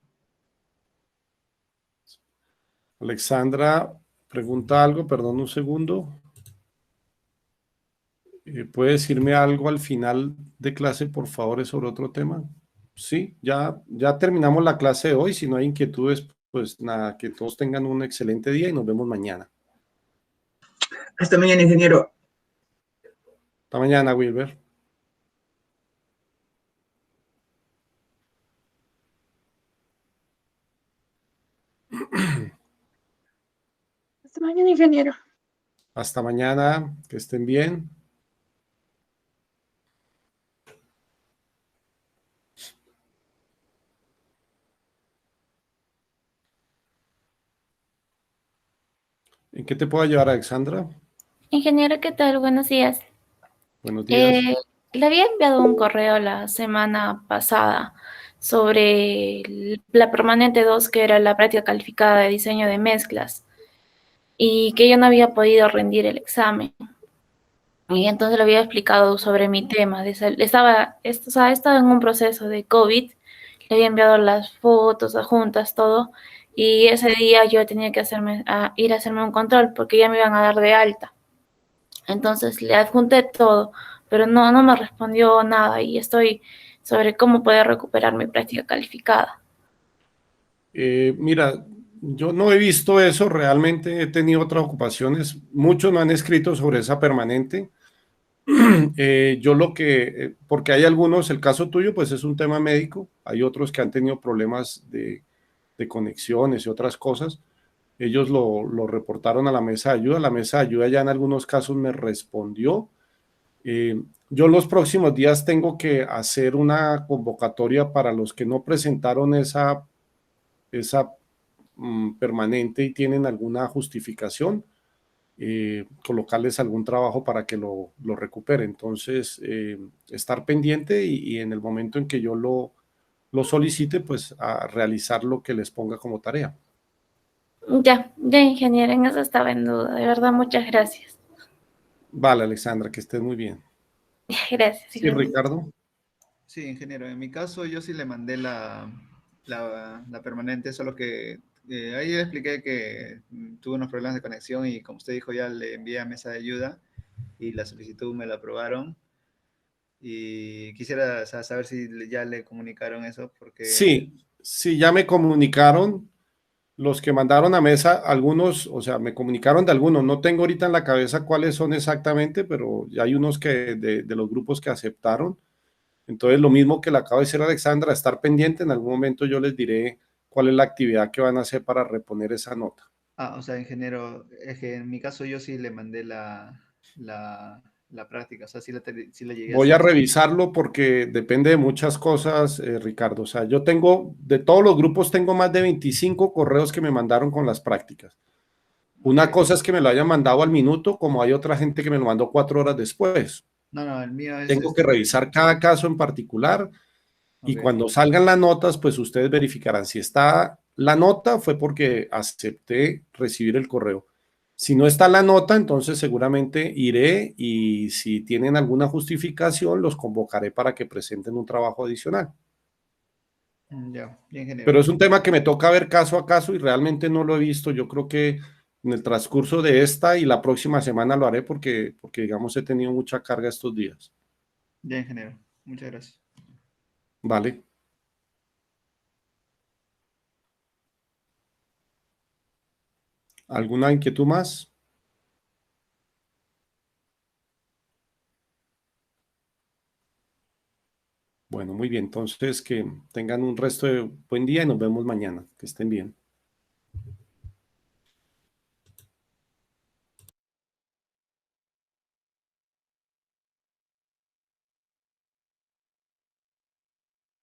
Alexandra pregunta algo, perdón un segundo. ¿Puede decirme algo al final de clase, por favor, sobre otro tema? Sí, ya terminamos la clase de hoy. Si no hay inquietudes, pues nada, que todos tengan un excelente día y nos vemos mañana. Hasta mañana, ingeniero. Hasta mañana, Wilber. Hasta mañana, ingeniero. Hasta mañana, que estén bien. ¿En qué te puedo ayudar, Alexandra? Ingeniero, ¿qué tal? Buenos días. Buenos días. Le había enviado un correo la semana pasada sobre la permanente 2, que era la práctica calificada de diseño de mezclas, y que yo no había podido rendir el examen. Y entonces le había explicado sobre mi tema. Estaba en un proceso de COVID, le había enviado las fotos adjuntas, todo, y ese día yo tenía que ir a hacerme un control porque ya me iban a dar de alta. Entonces le adjunté todo, pero no me respondió nada y estoy sobre cómo poder recuperar mi práctica calificada. Mira, yo no he visto eso, realmente he tenido otras ocupaciones, muchos me han escrito sobre esa permanente. Yo lo que, porque hay algunos, el caso tuyo pues es un tema médico, hay otros que han tenido problemas de conexiones y otras cosas, ellos lo reportaron a la mesa de ayuda, la mesa de ayuda ya en algunos casos me respondió. Yo los próximos días tengo que hacer una convocatoria para los que no presentaron esa permanente y tienen alguna justificación, colocarles algún trabajo para que lo recupere. Entonces, estar pendiente y en el momento en que yo lo solicite, pues a realizar lo que les ponga como tarea. Ya, ingeniero, en eso estaba en duda. De verdad, muchas gracias. Vale, Alexandra, que estés muy bien. Gracias, Sí, igualmente. Ricardo. Sí, ingeniero, en mi caso yo sí le mandé la permanente, solo que ahí le expliqué que tuve unos problemas de conexión y como usted dijo ya le envié a mesa de ayuda y la solicitud me la aprobaron y quisiera saber si ya le comunicaron eso porque... Sí, sí, ya me comunicaron los que mandaron a mesa, algunos, o sea, me comunicaron de algunos, no tengo ahorita en la cabeza cuáles son exactamente, pero ya hay unos que de los grupos que aceptaron. Entonces, lo mismo que le acabo de decir a Alexandra, estar pendiente, en algún momento yo les diré cuál es la actividad que van a hacer para reponer esa nota. Ah, o sea, ingeniero, es que en mi caso yo sí le mandé la práctica, o sea, sí la llegué a Voy a hacer. revisarlo porque depende de muchas cosas, Ricardo. O sea, yo tengo, de todos los grupos, tengo más de 25 correos que me mandaron con las prácticas. Ok. Una cosa es que me lo hayan mandado al minuto, como hay otra gente que me lo mandó 4 horas después. No, el mío es Tengo que revisar cada caso en particular y ok. cuando salgan las notas, pues ustedes verificarán si está la nota fue porque acepté recibir el correo. Si no está la nota, entonces seguramente iré y si tienen alguna justificación, los convocaré para que presenten un trabajo adicional. Ya, ingeniero. Pero es un tema que me toca ver caso a caso y realmente no lo he visto. Yo creo que en el transcurso de esta y la próxima semana lo haré porque digamos, he tenido mucha carga estos días. Ya, ingeniero. Muchas gracias. ¿Vale? ¿Alguna inquietud más? Bueno, muy bien. Entonces, que tengan un resto de buen día y nos vemos mañana. Que estén bien.